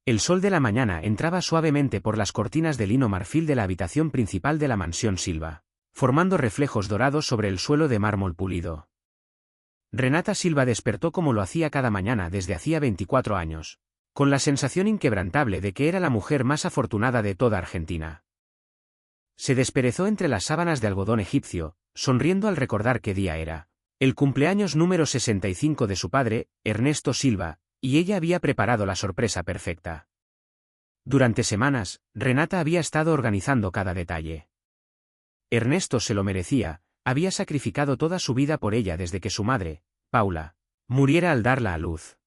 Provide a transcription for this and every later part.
El sol de la mañana entraba suavemente por las cortinas de lino marfil de la habitación principal de la mansión Silva, formando reflejos dorados sobre el suelo de mármol pulido. Renata Silva despertó como lo hacía cada mañana desde hacía 24 años, con la sensación inquebrantable de que era la mujer más afortunada de toda Argentina. Se desperezó entre las sábanas de algodón egipcio, sonriendo al recordar qué día era. El cumpleaños número 65 de su padre, Ernesto Silva, y ella había preparado la sorpresa perfecta. Durante semanas, Renata había estado organizando cada detalle. Ernesto se lo merecía, había sacrificado toda su vida por ella desde que su madre, Paula, muriera al darla a luz.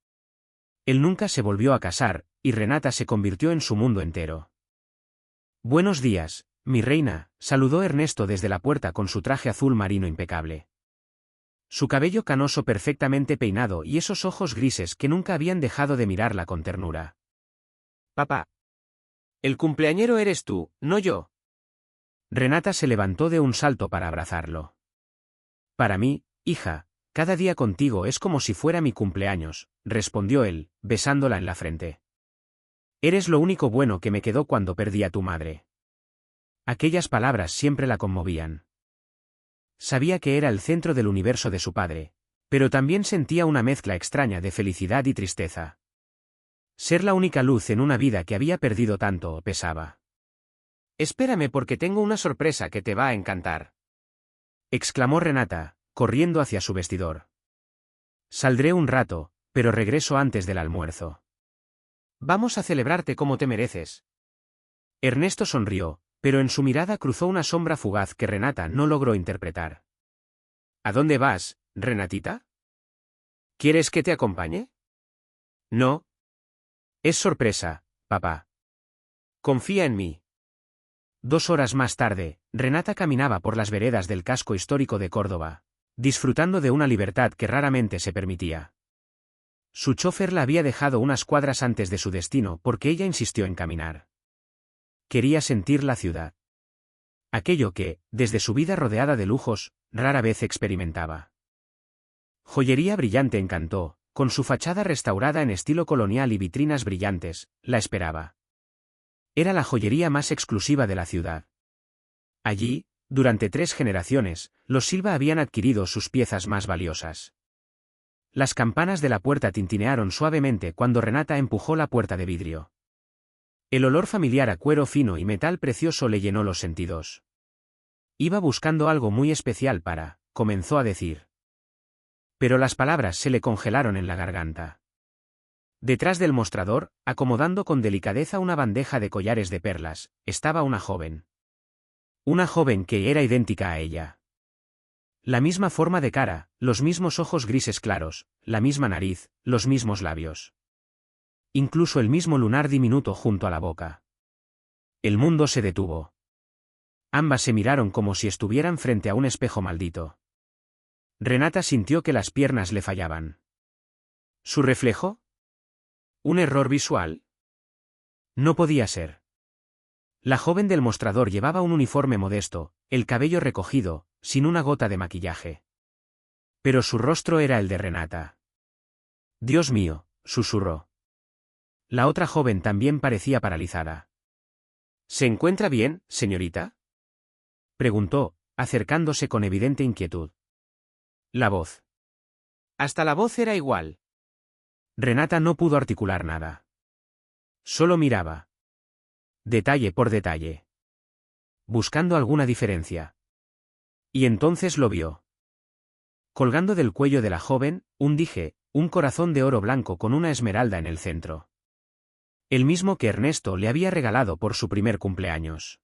Él nunca se volvió a casar, y Renata se convirtió en su mundo entero. «Buenos días, mi reina», saludó Ernesto desde la puerta con su traje azul marino impecable. Su cabello canoso perfectamente peinado y esos ojos grises que nunca habían dejado de mirarla con ternura. «Papá. El cumpleañero eres tú, no yo». Renata se levantó de un salto para abrazarlo. «Para mí, hija, cada día contigo es como si fuera mi cumpleaños», respondió él, besándola en la frente. «Eres lo único bueno que me quedó cuando perdí a tu madre». Aquellas palabras siempre la conmovían. Sabía que era el centro del universo de su padre, pero también sentía una mezcla extraña de felicidad y tristeza. Ser la única luz en una vida que había perdido tanto pesaba. «Espérame porque tengo una sorpresa que te va a encantar», exclamó Renata, corriendo hacia su vestidor. «Saldré un rato, pero regreso antes del almuerzo. Vamos a celebrarte como te mereces». Ernesto sonrió, pero en su mirada cruzó una sombra fugaz que Renata no logró interpretar. «¿A dónde vas, Renatita? ¿Quieres que te acompañe?» «No. Es sorpresa, papá. Confía en mí». 2 horas más tarde, Renata caminaba por las veredas del casco histórico de Córdoba, disfrutando de una libertad que raramente se permitía. Su chofer la había dejado unas cuadras antes de su destino porque ella insistió en caminar. Quería sentir la ciudad. Aquello que, desde su vida rodeada de lujos, rara vez experimentaba. Joyería brillante encantó, con su fachada restaurada en estilo colonial y vitrinas brillantes, la esperaba. Era la joyería más exclusiva de la ciudad. Allí, durante 3 generaciones, los Silva habían adquirido sus piezas más valiosas. Las campanas de la puerta tintinearon suavemente cuando Renata empujó la puerta de vidrio. El olor familiar a cuero fino y metal precioso le llenó los sentidos. Iba buscando algo muy especial para, comenzó a decir. Pero las palabras se le congelaron en la garganta. Detrás del mostrador, acomodando con delicadeza una bandeja de collares de perlas, estaba una joven. Una joven que era idéntica a ella. La misma forma de cara, los mismos ojos grises claros, la misma nariz, los mismos labios. Incluso el mismo lunar diminuto junto a la boca. El mundo se detuvo. Ambas se miraron como si estuvieran frente a un espejo maldito. Renata sintió que las piernas le fallaban. ¿Su reflejo? ¿Un error visual? No podía ser. La joven del mostrador llevaba un uniforme modesto, el cabello recogido, sin una gota de maquillaje. Pero su rostro era el de Renata. «Dios mío», susurró. La otra joven también parecía paralizada. «¿Se encuentra bien, señorita?», preguntó, acercándose con evidente inquietud. La voz. Hasta la voz era igual. Renata no pudo articular nada. Solo miraba. Detalle por detalle. Buscando alguna diferencia. Y entonces lo vio. Colgando del cuello de la joven, un dije, un corazón de oro blanco con una esmeralda en el centro. El mismo que Ernesto le había regalado por su primer cumpleaños.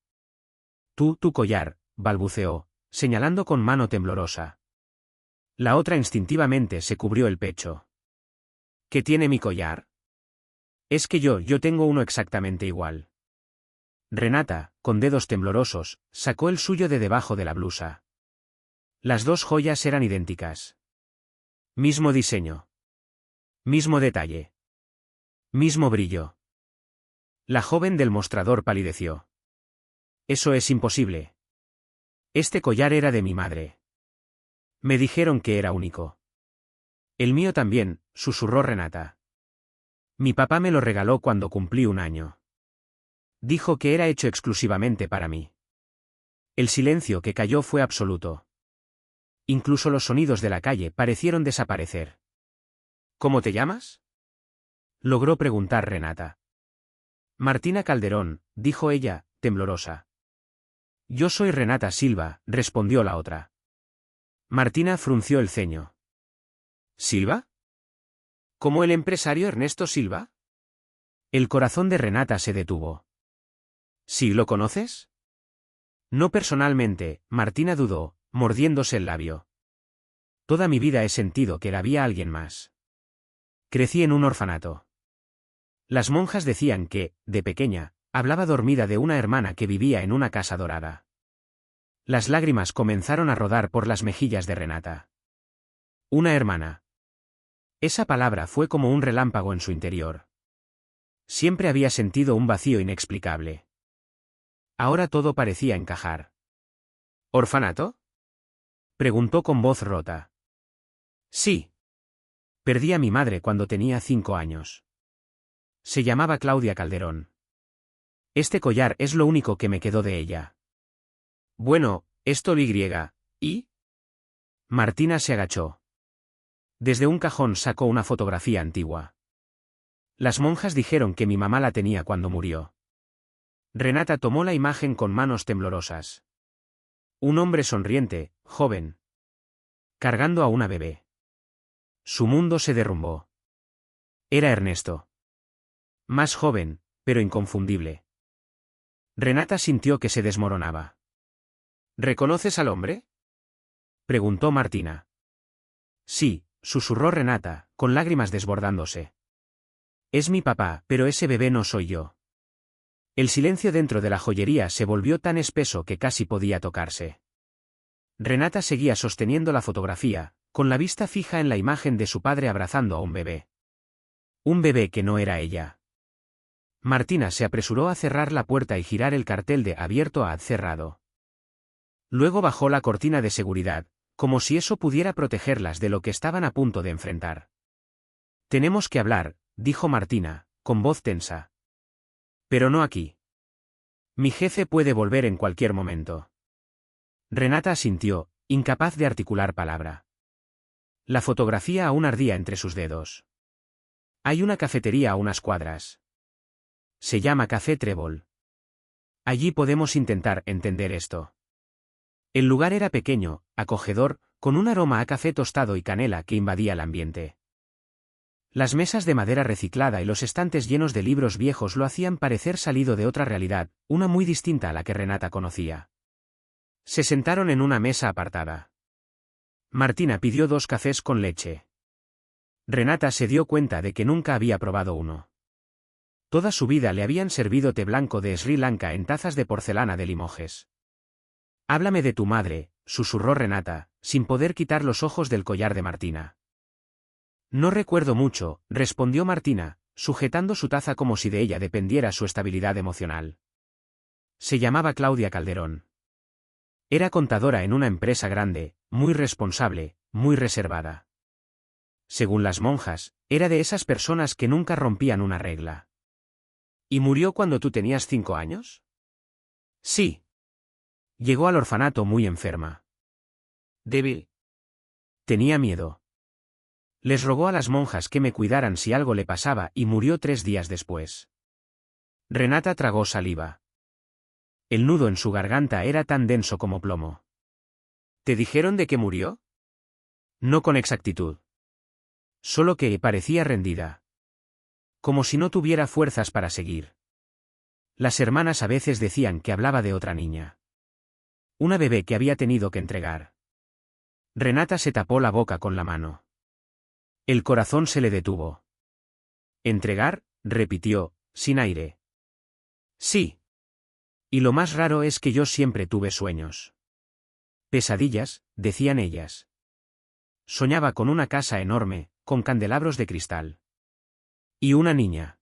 Tu collar», balbuceó, señalando con mano temblorosa. La otra instintivamente se cubrió el pecho. «¿Qué tiene mi collar?» «Es que yo tengo uno exactamente igual». Renata, con dedos temblorosos, sacó el suyo de debajo de la blusa. Las 2 joyas eran idénticas. Mismo diseño. Mismo detalle. Mismo brillo. La joven del mostrador palideció. «Eso es imposible. Este collar era de mi madre. Me dijeron que era único». «El mío también», susurró Renata. Mi papá me lo regaló cuando cumplí 1 año. Dijo que era hecho exclusivamente para mí. El silencio que cayó fue absoluto. Incluso los sonidos de la calle parecieron desaparecer. ¿Cómo te llamas? Logró preguntar Renata. Martina Calderón, dijo ella, temblorosa. Yo soy Renata Silva, respondió la otra. Martina frunció el ceño. ¿Silva? ¿Como el empresario Ernesto Silva? El corazón de Renata se detuvo. ¿Sí lo conoces? No personalmente, Martina dudó, mordiéndose el labio. Toda mi vida he sentido que había alguien más. Crecí en un orfanato. Las monjas decían que, de pequeña, hablaba dormida de una hermana que vivía en una casa dorada. Las lágrimas comenzaron a rodar por las mejillas de Renata. Una hermana. Esa palabra fue como un relámpago en su interior. Siempre había sentido un vacío inexplicable. Ahora todo parecía encajar. ¿Orfanato? Preguntó con voz rota. Sí. Perdí a mi madre cuando tenía 5 años. Se llamaba Claudia Calderón. Este collar es lo único que me quedó de ella. Bueno, esto ¿y? Martina se agachó. Desde un cajón sacó una fotografía antigua. Las monjas dijeron que mi mamá la tenía cuando murió. Renata tomó la imagen con manos temblorosas. Un hombre sonriente, joven. Cargando a una bebé. Su mundo se derrumbó. Era Ernesto. Más joven, pero inconfundible. Renata sintió que se desmoronaba. ¿Reconoces al hombre? Preguntó Martina. Sí, susurró Renata, con lágrimas desbordándose. Es mi papá, pero ese bebé no soy yo. El silencio dentro de la joyería se volvió tan espeso que casi podía tocarse. Renata seguía sosteniendo la fotografía, con la vista fija en la imagen de su padre abrazando a un bebé. Un bebé que no era ella. Martina se apresuró a cerrar la puerta y girar el cartel de abierto a cerrado. Luego bajó la cortina de seguridad, como si eso pudiera protegerlas de lo que estaban a punto de enfrentar. Tenemos que hablar, dijo Martina, con voz tensa. Pero no aquí. Mi jefe puede volver en cualquier momento. Renata asintió, incapaz de articular palabra. La fotografía aún ardía entre sus dedos. Hay una cafetería a unas cuadras. Se llama Café Trébol. Allí podemos intentar entender esto. El lugar era pequeño, acogedor, con un aroma a café tostado y canela que invadía el ambiente. Las mesas de madera reciclada y los estantes llenos de libros viejos lo hacían parecer salido de otra realidad, una muy distinta a la que Renata conocía. Se sentaron en una mesa apartada. Martina pidió 2 cafés con leche. Renata se dio cuenta de que nunca había probado uno. Toda su vida le habían servido té blanco de Sri Lanka en tazas de porcelana de Limoges. Háblame de tu madre, susurró Renata, sin poder quitar los ojos del collar de Martina. No recuerdo mucho, respondió Martina, sujetando su taza como si de ella dependiera su estabilidad emocional. Se llamaba Claudia Calderón. Era contadora en una empresa grande, muy responsable, muy reservada. Según las monjas, era de esas personas que nunca rompían una regla. ¿Y murió cuando tú tenías 5 años? Sí. Llegó al orfanato muy enferma. Débil. Tenía miedo. Les rogó a las monjas que me cuidaran si algo le pasaba y murió 3 días después. Renata tragó saliva. El nudo en su garganta era tan denso como plomo. ¿Te dijeron de qué murió? No con exactitud. Solo que parecía rendida. Como si no tuviera fuerzas para seguir. Las hermanas a veces decían que hablaba de otra niña. Una bebé que había tenido que entregar. Renata se tapó la boca con la mano. El corazón se le detuvo. ¿Entregar?, repitió, sin aire. Sí. Y lo más raro es que yo siempre tuve sueños. Pesadillas, decían ellas. Soñaba con una casa enorme, con candelabros de cristal. Y una niña.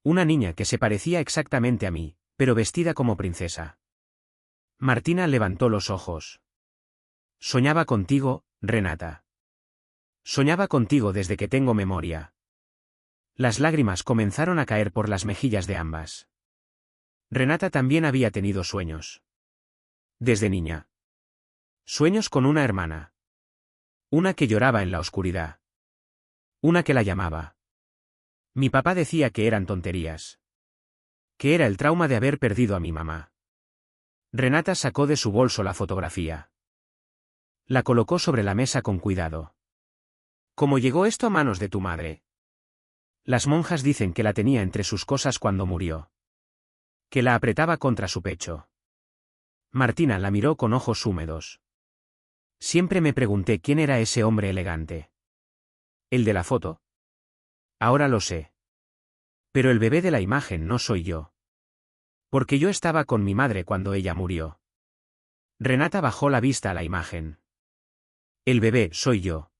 Una niña que se parecía exactamente a mí, pero vestida como princesa. Martina levantó los ojos. Soñaba contigo, Renata. Soñaba contigo desde que tengo memoria. Las lágrimas comenzaron a caer por las mejillas de ambas. Renata también había tenido sueños. Desde niña. Sueños con una hermana. Una que lloraba en la oscuridad. Una que la llamaba. Mi papá decía que eran tonterías. Que era el trauma de haber perdido a mi mamá. Renata sacó de su bolso la fotografía. La colocó sobre la mesa con cuidado. ¿Cómo llegó esto a manos de tu madre? Las monjas dicen que la tenía entre sus cosas cuando murió. Que la apretaba contra su pecho. Martina la miró con ojos húmedos. Siempre me pregunté quién era ese hombre elegante. ¿El de la foto? Ahora lo sé. Pero el bebé de la imagen no soy yo. Porque yo estaba con mi madre cuando ella murió. Renata bajó la vista a la imagen. El bebé soy yo.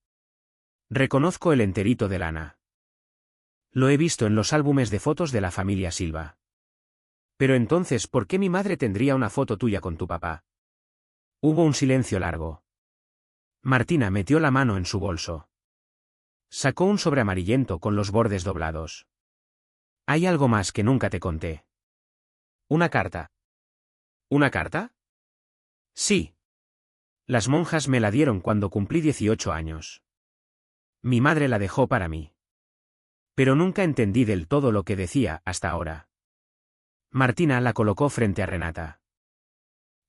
Reconozco el enterito de lana. Lo he visto en los álbumes de fotos de la familia Silva. Pero entonces, ¿por qué mi madre tendría una foto tuya con tu papá? Hubo un silencio largo. Martina metió la mano en su bolso. Sacó un sobre amarillento con los bordes doblados. Hay algo más que nunca te conté. Una carta. ¿Una carta? Sí. Las monjas me la dieron cuando cumplí 18 años. Mi madre la dejó para mí. Pero nunca entendí del todo lo que decía hasta ahora. Martina la colocó frente a Renata.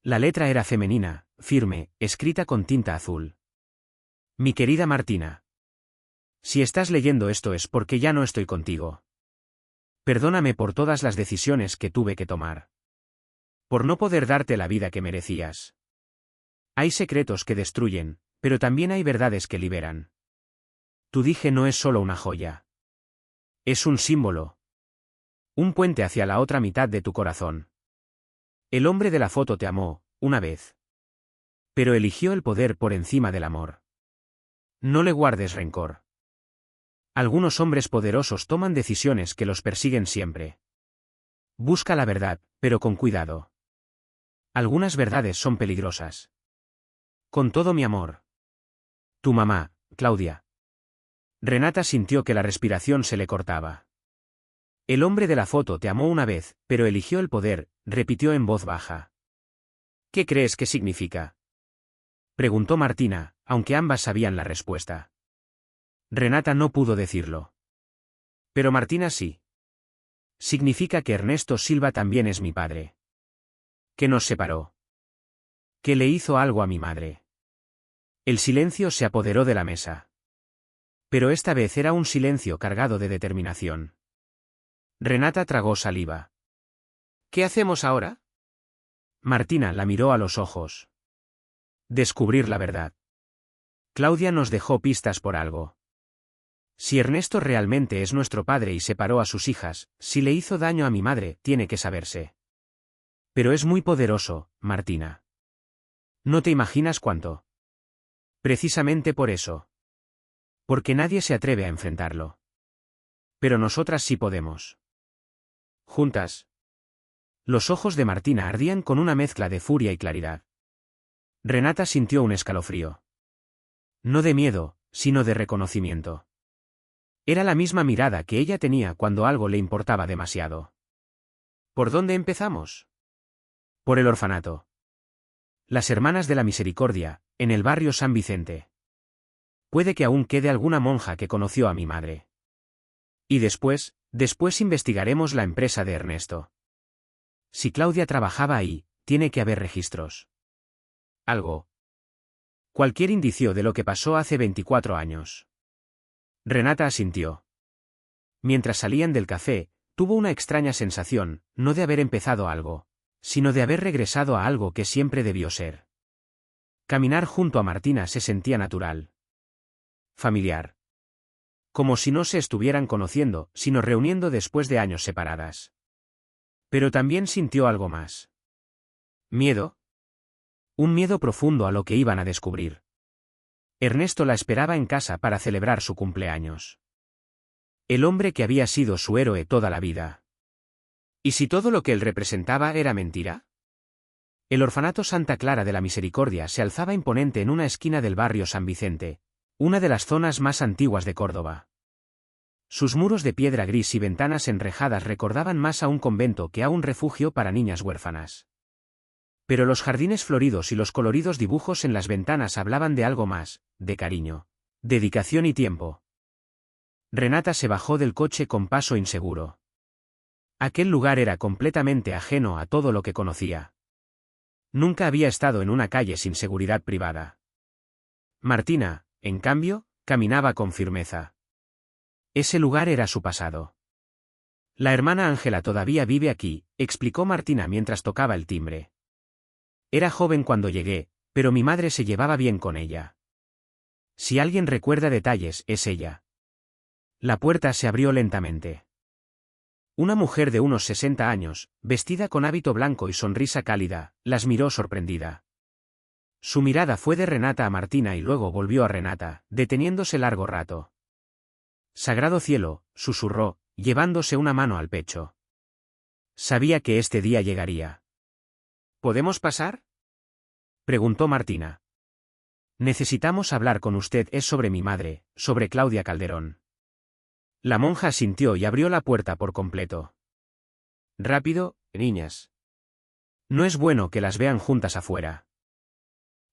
La letra era femenina, firme, escrita con tinta azul. Mi querida Martina. Si estás leyendo esto es porque ya no estoy contigo. Perdóname por todas las decisiones que tuve que tomar. Por no poder darte la vida que merecías. Hay secretos que destruyen, pero también hay verdades que liberan. Tu dije no es solo una joya. Es un símbolo. Un puente hacia la otra mitad de tu corazón. El hombre de la foto te amó, una vez. Pero eligió el poder por encima del amor. No le guardes rencor. Algunos hombres poderosos toman decisiones que los persiguen siempre. Busca la verdad, pero con cuidado. Algunas verdades son peligrosas. Con todo mi amor. Tu mamá, Claudia. Renata sintió que la respiración se le cortaba. El hombre de la foto te amó una vez, pero eligió el poder, repitió en voz baja. ¿Qué crees que significa? Preguntó Martina, aunque ambas sabían la respuesta. Renata no pudo decirlo. Pero Martina sí. Significa que Ernesto Silva también es mi padre. Que nos separó. Que le hizo algo a mi madre. El silencio se apoderó de la mesa. Pero esta vez era un silencio cargado de determinación. Renata tragó saliva. ¿Qué hacemos ahora? Martina la miró a los ojos. Descubrir la verdad. Claudia nos dejó pistas por algo. Si Ernesto realmente es nuestro padre y separó a sus hijas, si le hizo daño a mi madre, tiene que saberse. Pero es muy poderoso, Martina. No te imaginas cuánto. Precisamente por eso. Porque nadie se atreve a enfrentarlo. Pero nosotras sí podemos. Juntas. Los ojos de Martina ardían con una mezcla de furia y claridad. Renata sintió un escalofrío. No de miedo, sino de reconocimiento. Era la misma mirada que ella tenía cuando algo le importaba demasiado. ¿Por dónde empezamos? Por el orfanato. Las Hermanas de la Misericordia, en el barrio San Vicente. Puede que aún quede alguna monja que conoció a mi madre. Y después investigaremos la empresa de Ernesto. Si Claudia trabajaba ahí, tiene que haber registros. Algo. Cualquier indicio de lo que pasó hace 24 años. Renata asintió. Mientras salían del café, tuvo una extraña sensación, no de haber empezado algo, sino de haber regresado a algo que siempre debió ser. Caminar junto a Martina se sentía natural. Familiar. Como si no se estuvieran conociendo, sino reuniendo después de años separadas. Pero también sintió algo más. ¿Miedo? Un miedo profundo a lo que iban a descubrir. Ernesto la esperaba en casa para celebrar su cumpleaños. El hombre que había sido su héroe toda la vida. ¿Y si todo lo que él representaba era mentira? El orfanato Santa Clara de la Misericordia se alzaba imponente en una esquina del barrio San Vicente, una de las zonas más antiguas de Córdoba. Sus muros de piedra gris y ventanas enrejadas recordaban más a un convento que a un refugio para niñas huérfanas. Pero los jardines floridos y los coloridos dibujos en las ventanas hablaban de algo más, de cariño, dedicación y tiempo. Renata se bajó del coche con paso inseguro. Aquel lugar era completamente ajeno a todo lo que conocía. Nunca había estado en una calle sin seguridad privada. Martina, en cambio, caminaba con firmeza. Ese lugar era su pasado. La hermana Ángela todavía vive aquí, explicó Martina mientras tocaba el timbre. Era joven cuando llegué, pero mi madre se llevaba bien con ella. Si alguien recuerda detalles, es ella. La puerta se abrió lentamente. Una mujer de unos 60 años, vestida con hábito blanco y sonrisa cálida, las miró sorprendida. Su mirada fue de Renata a Martina y luego volvió a Renata, deteniéndose largo rato. Sagrado cielo, susurró, llevándose una mano al pecho. Sabía que este día llegaría. ¿Podemos pasar?, preguntó Martina. Necesitamos hablar con usted. Es sobre mi madre, sobre Claudia Calderón. La monja asintió y abrió la puerta por completo. Rápido, niñas. No es bueno que las vean juntas afuera.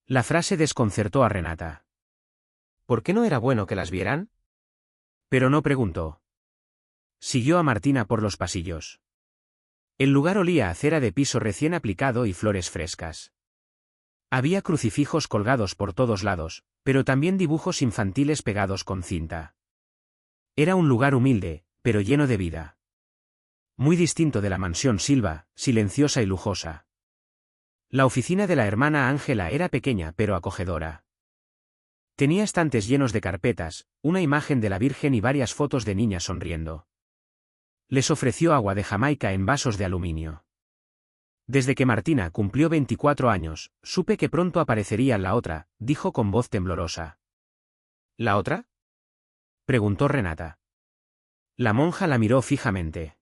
La frase desconcertó a Renata. ¿Por qué no era bueno que las vieran? Pero no preguntó. Siguió a Martina por los pasillos. El lugar olía a cera de piso recién aplicado y flores frescas. Había crucifijos colgados por todos lados, pero también dibujos infantiles pegados con cinta. Era un lugar humilde, pero lleno de vida. Muy distinto de la mansión Silva, silenciosa y lujosa. La oficina de la hermana Ángela era pequeña pero acogedora. Tenía estantes llenos de carpetas, una imagen de la Virgen y varias fotos de niñas sonriendo. Les ofreció agua de Jamaica en vasos de aluminio. Desde que Martina cumplió 24 años, supe que pronto aparecería la otra, dijo con voz temblorosa. ¿La otra?, preguntó Renata. La monja la miró fijamente.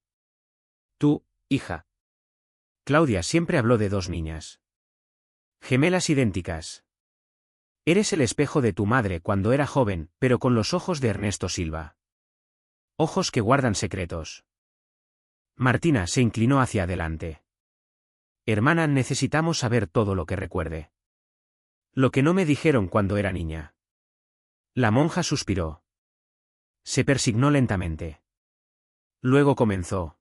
Tú, hija. Claudia siempre habló de dos niñas. Gemelas idénticas. Eres el espejo de tu madre cuando era joven, pero con los ojos de Ernesto Silva. Ojos que guardan secretos. Martina se inclinó hacia adelante. Hermana, necesitamos saber todo lo que recuerde. Lo que no me dijeron cuando era niña. La monja suspiró. Se persignó lentamente. Luego comenzó.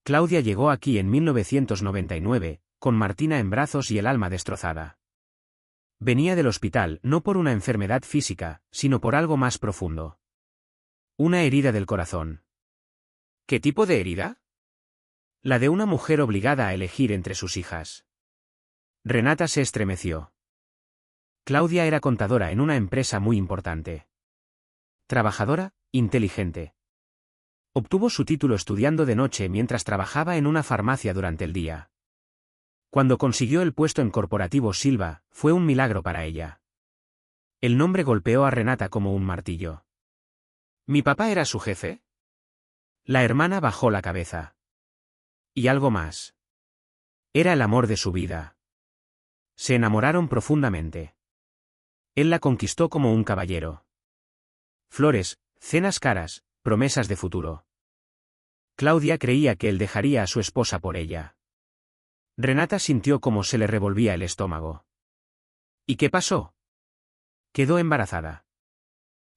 Claudia llegó aquí en 1999, con Martina en brazos y el alma destrozada. Venía del hospital no por una enfermedad física, sino por algo más profundo. Una herida del corazón. ¿Qué tipo de herida? La de una mujer obligada a elegir entre sus hijas. Renata se estremeció. Claudia era contadora en una empresa muy importante. Trabajadora, inteligente. Obtuvo su título estudiando de noche mientras trabajaba en una farmacia durante el día. Cuando consiguió el puesto en Corporativo Silva, fue un milagro para ella. El nombre golpeó a Renata como un martillo. ¿Mi papá era su jefe? La hermana bajó la cabeza. Y algo más. Era el amor de su vida. Se enamoraron profundamente. Él la conquistó como un caballero. Flores, cenas caras, promesas de futuro. Claudia creía que él dejaría a su esposa por ella. Renata sintió como se le revolvía el estómago. ¿Y qué pasó? Quedó embarazada.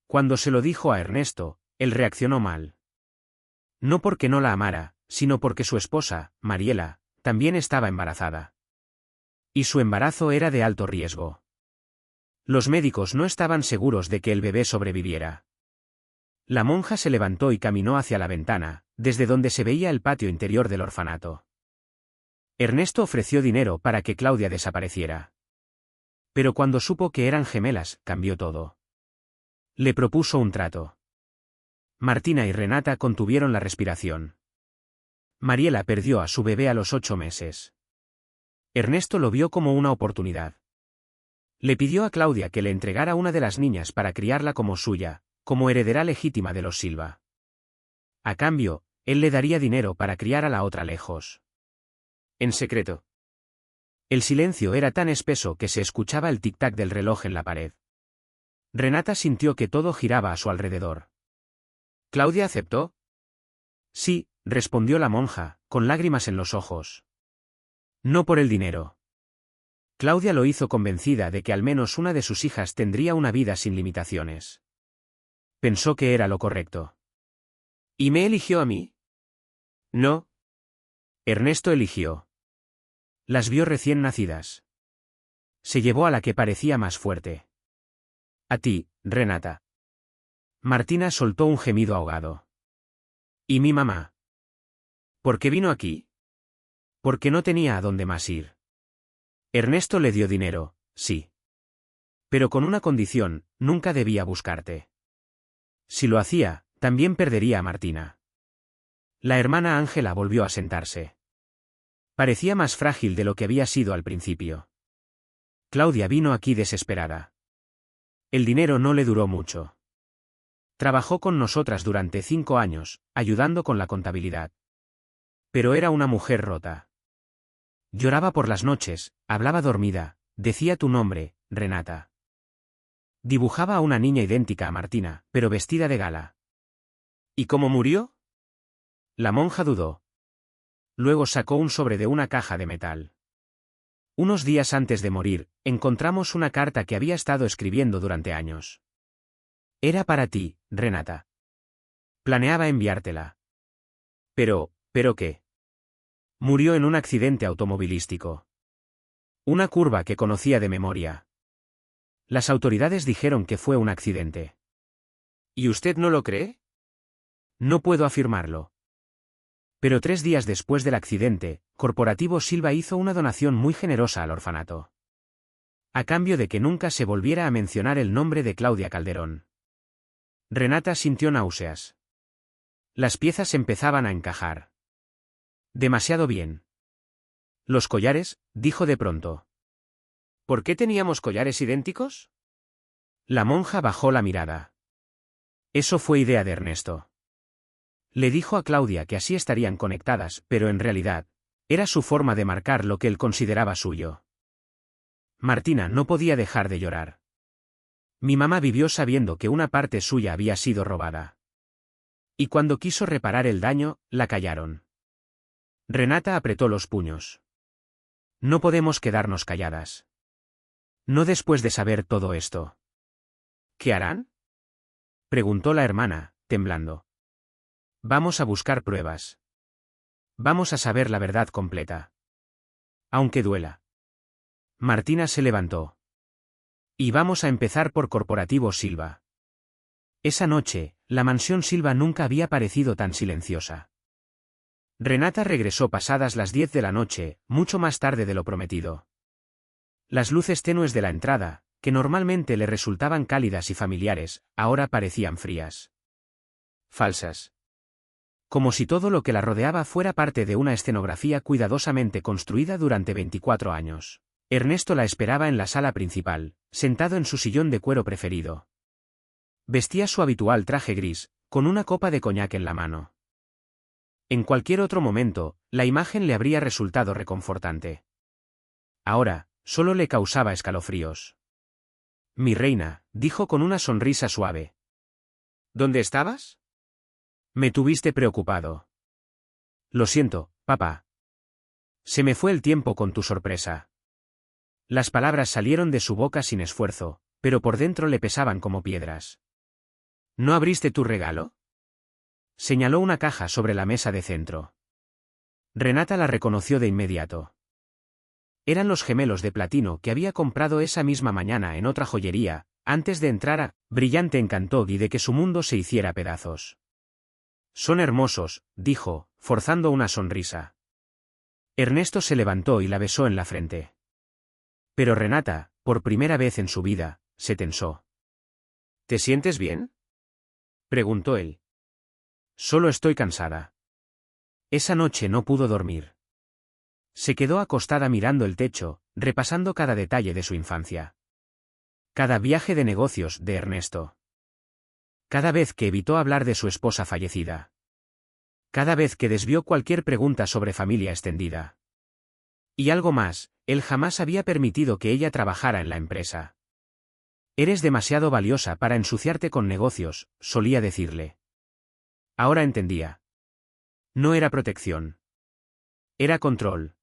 Cuando se lo dijo a Ernesto, él reaccionó mal. No porque no la amara, sino porque su esposa, Mariela, también estaba embarazada. Y su embarazo era de alto riesgo. Los médicos no estaban seguros de que el bebé sobreviviera. La monja se levantó y caminó hacia la ventana, desde donde se veía el patio interior del orfanato. Ernesto ofreció dinero para que Claudia desapareciera. Pero cuando supo que eran gemelas, cambió todo. Le propuso un trato. Martina y Renata contuvieron la respiración. Mariela perdió a su bebé a los 8 meses. Ernesto lo vio como una oportunidad. Le pidió a Claudia que le entregara una de las niñas para criarla como suya, como heredera legítima de los Silva. A cambio, él le daría dinero para criar a la otra lejos. En secreto. El silencio era tan espeso que se escuchaba el tic-tac del reloj en la pared. Renata sintió que todo giraba a su alrededor. ¿Claudia aceptó? Sí, respondió la monja, con lágrimas en los ojos. No por el dinero. Claudia lo hizo convencida de que al menos una de sus hijas tendría una vida sin limitaciones. Pensó que era lo correcto. ¿Y me eligió a mí? No. Ernesto eligió. Las vio recién nacidas. Se llevó a la que parecía más fuerte. A ti, Renata. Martina soltó un gemido ahogado. ¿Y mi mamá? ¿Por qué vino aquí? Porque no tenía a dónde más ir. Ernesto le dio dinero, sí. Pero con una condición, nunca debía buscarte. Si lo hacía, también perdería a Martina. La hermana Ángela volvió a sentarse. Parecía más frágil de lo que había sido al principio. Claudia vino aquí desesperada. El dinero no le duró mucho. Trabajó con nosotras durante 5 años, ayudando con la contabilidad. Pero era una mujer rota. Lloraba por las noches, hablaba dormida, decía tu nombre, Renata. Dibujaba a una niña idéntica a Martina, pero vestida de gala. ¿Y cómo murió? La monja dudó. Luego sacó un sobre de una caja de metal. Unos días antes de morir, encontramos una carta que había estado escribiendo durante años. Era para ti, Renata. Planeaba enviártela. ¿Pero qué? Murió en un accidente automovilístico. Una curva que conocía de memoria. Las autoridades dijeron que fue un accidente. ¿Y usted no lo cree? No puedo afirmarlo. Pero 3 días después del accidente, Corporativo Silva hizo una donación muy generosa al orfanato. A cambio de que nunca se volviera a mencionar el nombre de Claudia Calderón. Renata sintió náuseas. Las piezas empezaban a encajar. Demasiado bien. Los collares, dijo de pronto. ¿Por qué teníamos collares idénticos? La monja bajó la mirada. Eso fue idea de Ernesto. Le dijo a Claudia que así estarían conectadas, pero en realidad, era su forma de marcar lo que él consideraba suyo. Martina no podía dejar de llorar. Mi mamá vivió sabiendo que una parte suya había sido robada. Y cuando quiso reparar el daño, la callaron. Renata apretó los puños. No podemos quedarnos calladas. No después de saber todo esto. ¿Qué harán? Preguntó la hermana, temblando. Vamos a buscar pruebas. Vamos a saber la verdad completa. Aunque duela. Martina se levantó. Y vamos a empezar por Corporativo Silva. Esa noche, la mansión Silva nunca había parecido tan silenciosa. Renata regresó pasadas las 10 de la noche, mucho más tarde de lo prometido. Las luces tenues de la entrada, que normalmente le resultaban cálidas y familiares, ahora parecían frías. Falsas. Como si todo lo que la rodeaba fuera parte de una escenografía cuidadosamente construida durante 24 años. Ernesto la esperaba en la sala principal, sentado en su sillón de cuero preferido. Vestía su habitual traje gris, con una copa de coñac en la mano. En cualquier otro momento, la imagen le habría resultado reconfortante. Ahora, solo le causaba escalofríos. Mi reina, dijo con una sonrisa suave. ¿Dónde estabas? Me tuviste preocupado. Lo siento, papá. Se me fue el tiempo con tu sorpresa. Las palabras salieron de su boca sin esfuerzo, pero por dentro le pesaban como piedras. ¿No abriste tu regalo? Señaló una caja sobre la mesa de centro. Renata la reconoció de inmediato. Eran los gemelos de platino que había comprado esa misma mañana en otra joyería, antes de entrar a Brillante encantó y de que su mundo se hiciera pedazos. Son hermosos, dijo, forzando una sonrisa. Ernesto se levantó y la besó en la frente. Pero Renata, por primera vez en su vida, se tensó. ¿Te sientes bien? Preguntó él. Solo estoy cansada. Esa noche no pudo dormir. Se quedó acostada mirando el techo, repasando cada detalle de su infancia. Cada viaje de negocios de Ernesto. Cada vez que evitó hablar de su esposa fallecida. Cada vez que desvió cualquier pregunta sobre familia extendida. Y algo más, él jamás había permitido que ella trabajara en la empresa. Eres demasiado valiosa para ensuciarte con negocios, solía decirle. Ahora entendía. No era protección. Era control.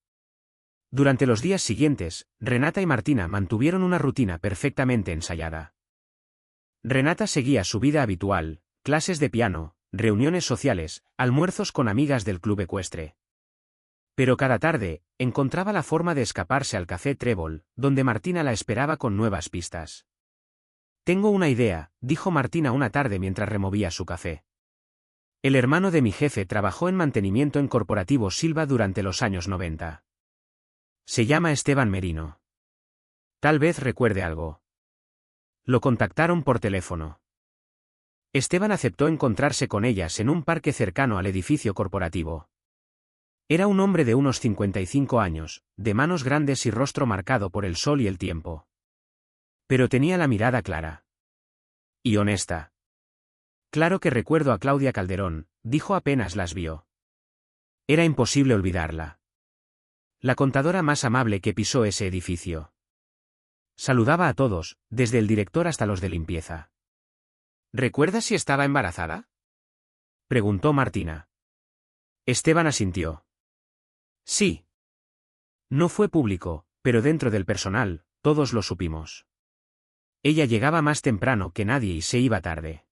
Durante los días siguientes, Renata y Martina mantuvieron una rutina perfectamente ensayada. Renata seguía su vida habitual, clases de piano, reuniones sociales, almuerzos con amigas del club ecuestre. Pero cada tarde, encontraba la forma de escaparse al café Trébol, donde Martina la esperaba con nuevas pistas. «Tengo una idea», dijo Martina una tarde mientras removía su café. «El hermano de mi jefe trabajó en mantenimiento en Corporativo Silva durante los años 90. Se llama Esteban Merino. Tal vez recuerde algo». Lo contactaron por teléfono. Esteban aceptó encontrarse con ellas en un parque cercano al edificio corporativo. Era un hombre de unos 55 años, de manos grandes y rostro marcado por el sol y el tiempo. Pero tenía la mirada clara. Y honesta. «Claro que recuerdo a Claudia Calderón», dijo apenas las vio. Era imposible olvidarla. La contadora más amable que pisó ese edificio. Saludaba a todos, desde el director hasta los de limpieza. «¿Recuerdas si estaba embarazada?», preguntó Martina. Esteban asintió. «Sí. No fue público, pero dentro del personal, todos lo supimos. Ella llegaba más temprano que nadie y se iba tarde.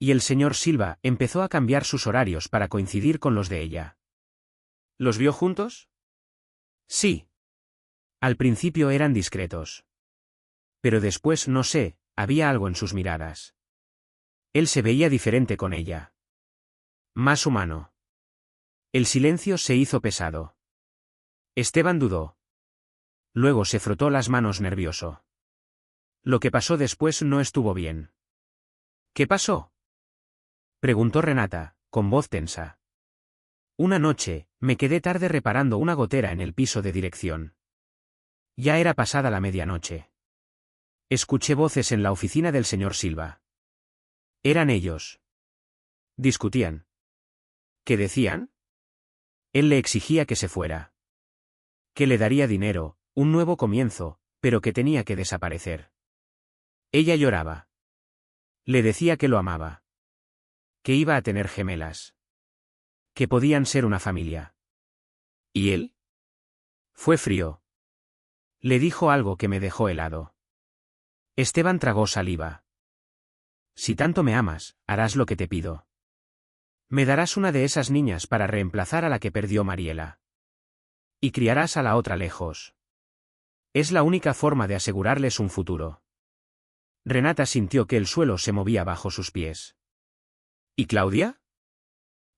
Y el señor Silva empezó a cambiar sus horarios para coincidir con los de ella». «¿Los vio juntos?». «Sí. Al principio eran discretos. Pero después, no sé, había algo en sus miradas. Él se veía diferente con ella. Más humano». El silencio se hizo pesado. Esteban dudó. Luego se frotó las manos nervioso. Lo que pasó después no estuvo bien. «¿Qué pasó?», preguntó Renata, con voz tensa. «Una noche, me quedé tarde reparando una gotera en el piso de dirección. Ya era pasada la medianoche. Escuché voces en la oficina del señor Silva. Eran ellos. Discutían. ¿Qué decían? Él le exigía que se fuera. Que le daría dinero, un nuevo comienzo, pero que tenía que desaparecer. Ella lloraba. Le decía que lo amaba. Que iba a tener gemelas. Que podían ser una familia. ¿Y él? Fue frío. Le dijo algo que me dejó helado. Esteban tragó saliva. «Si tanto me amas, harás lo que te pido. Me darás una de esas niñas para reemplazar a la que perdió Mariela. Y criarás a la otra lejos. Es la única forma de asegurarles un futuro». Renata sintió que el suelo se movía bajo sus pies. «¿Y Claudia?».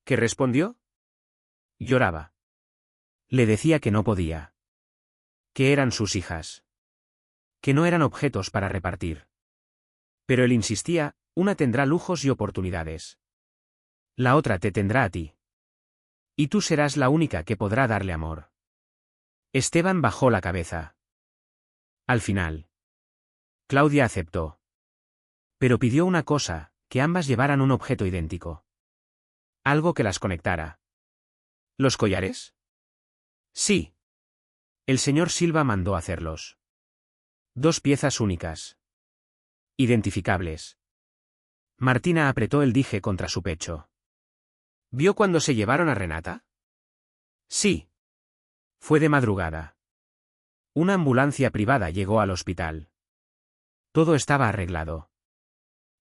¿Qué respondió? Lloraba. Le decía que no podía. Que eran sus hijas. Que no eran objetos para repartir. Pero él insistía, una tendrá lujos y oportunidades. La otra te tendrá a ti. Y tú serás la única que podrá darle amor. Esteban bajó la cabeza. Al final. Claudia aceptó. Pero pidió una cosa, que ambas llevaran un objeto idéntico. Algo que las conectara. ¿Los collares? Sí. El señor Silva mandó hacerlos. 2 piezas únicas. Identificables. Martina apretó el dije contra su pecho. ¿Vio cuando se llevaron a Renata? Sí. Fue de madrugada. Una ambulancia privada llegó al hospital. Todo estaba arreglado.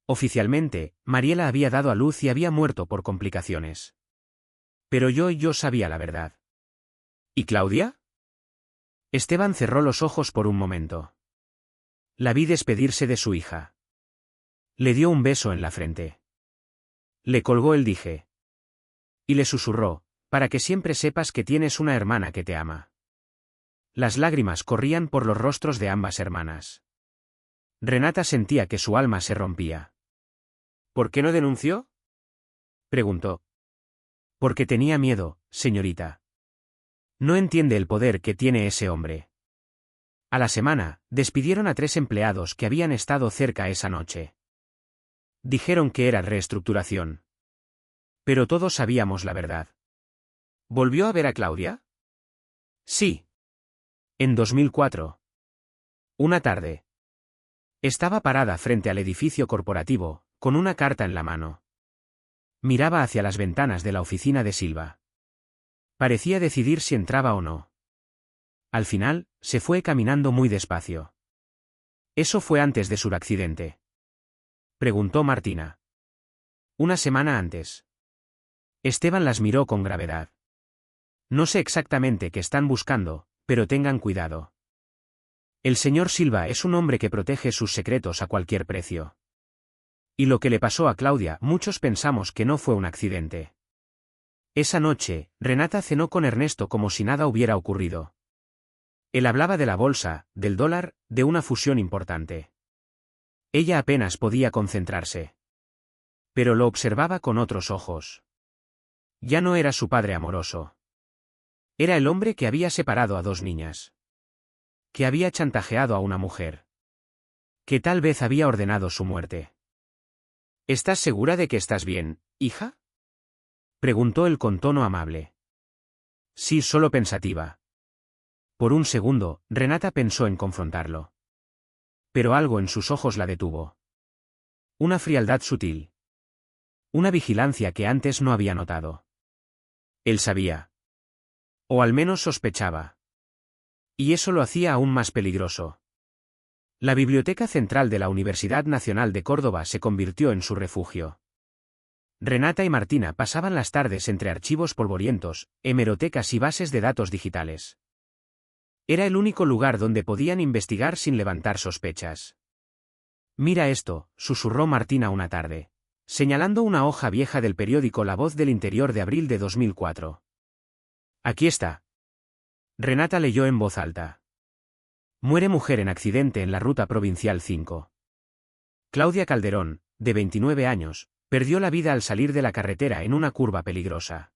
Oficialmente, Mariela había dado a luz y había muerto por complicaciones. Pero yo sabía la verdad. ¿Y Claudia? Esteban cerró los ojos por un momento. La vi despedirse de su hija. Le dio un beso en la frente. Le colgó el dije. Y le susurró, para que siempre sepas que tienes una hermana que te ama. Las lágrimas corrían por los rostros de ambas hermanas. Renata sentía que su alma se rompía. ¿Por qué no denunció?, preguntó. Porque tenía miedo, señorita. No entiende el poder que tiene ese hombre. A la semana, despidieron a 3 empleados que habían estado cerca esa noche. Dijeron que era reestructuración. Pero todos sabíamos la verdad. ¿Volvió a ver a Claudia? Sí. En 2004. Una tarde. Estaba parada frente al edificio corporativo, con una carta en la mano. Miraba hacia las ventanas de la oficina de Silva. Parecía decidir si entraba o no. Al final, se fue caminando muy despacio. ¿Eso fue antes de su accidente?, preguntó Martina. Una semana antes. Esteban las miró con gravedad. No sé exactamente qué están buscando, pero tengan cuidado. El señor Silva es un hombre que protege sus secretos a cualquier precio. Y lo que le pasó a Claudia, muchos pensamos que no fue un accidente. Esa noche, Renata cenó con Ernesto como si nada hubiera ocurrido. Él hablaba de la bolsa, del dólar, de una fusión importante. Ella apenas podía concentrarse. Pero lo observaba con otros ojos. Ya no era su padre amoroso. Era el hombre que había separado a 2 niñas. Que había chantajeado a una mujer. Que tal vez había ordenado su muerte. ¿Estás segura de que estás bien, hija?, preguntó él con tono amable. Sí, solo pensativa. Por un segundo, Renata pensó en confrontarlo. Pero algo en sus ojos la detuvo. Una frialdad sutil. Una vigilancia que antes no había notado. Él sabía. O al menos sospechaba. Y eso lo hacía aún más peligroso. La Biblioteca Central de la Universidad Nacional de Córdoba se convirtió en su refugio. Renata y Martina pasaban las tardes entre archivos polvorientos, hemerotecas y bases de datos digitales. Era el único lugar donde podían investigar sin levantar sospechas. Mira esto, susurró Martina una tarde, señalando una hoja vieja del periódico La Voz del Interior de abril de 2004. Aquí está. Renata leyó en voz alta. Muere mujer en accidente en la ruta provincial 5. Claudia Calderón, de 29 años, perdió la vida al salir de la carretera en una curva peligrosa.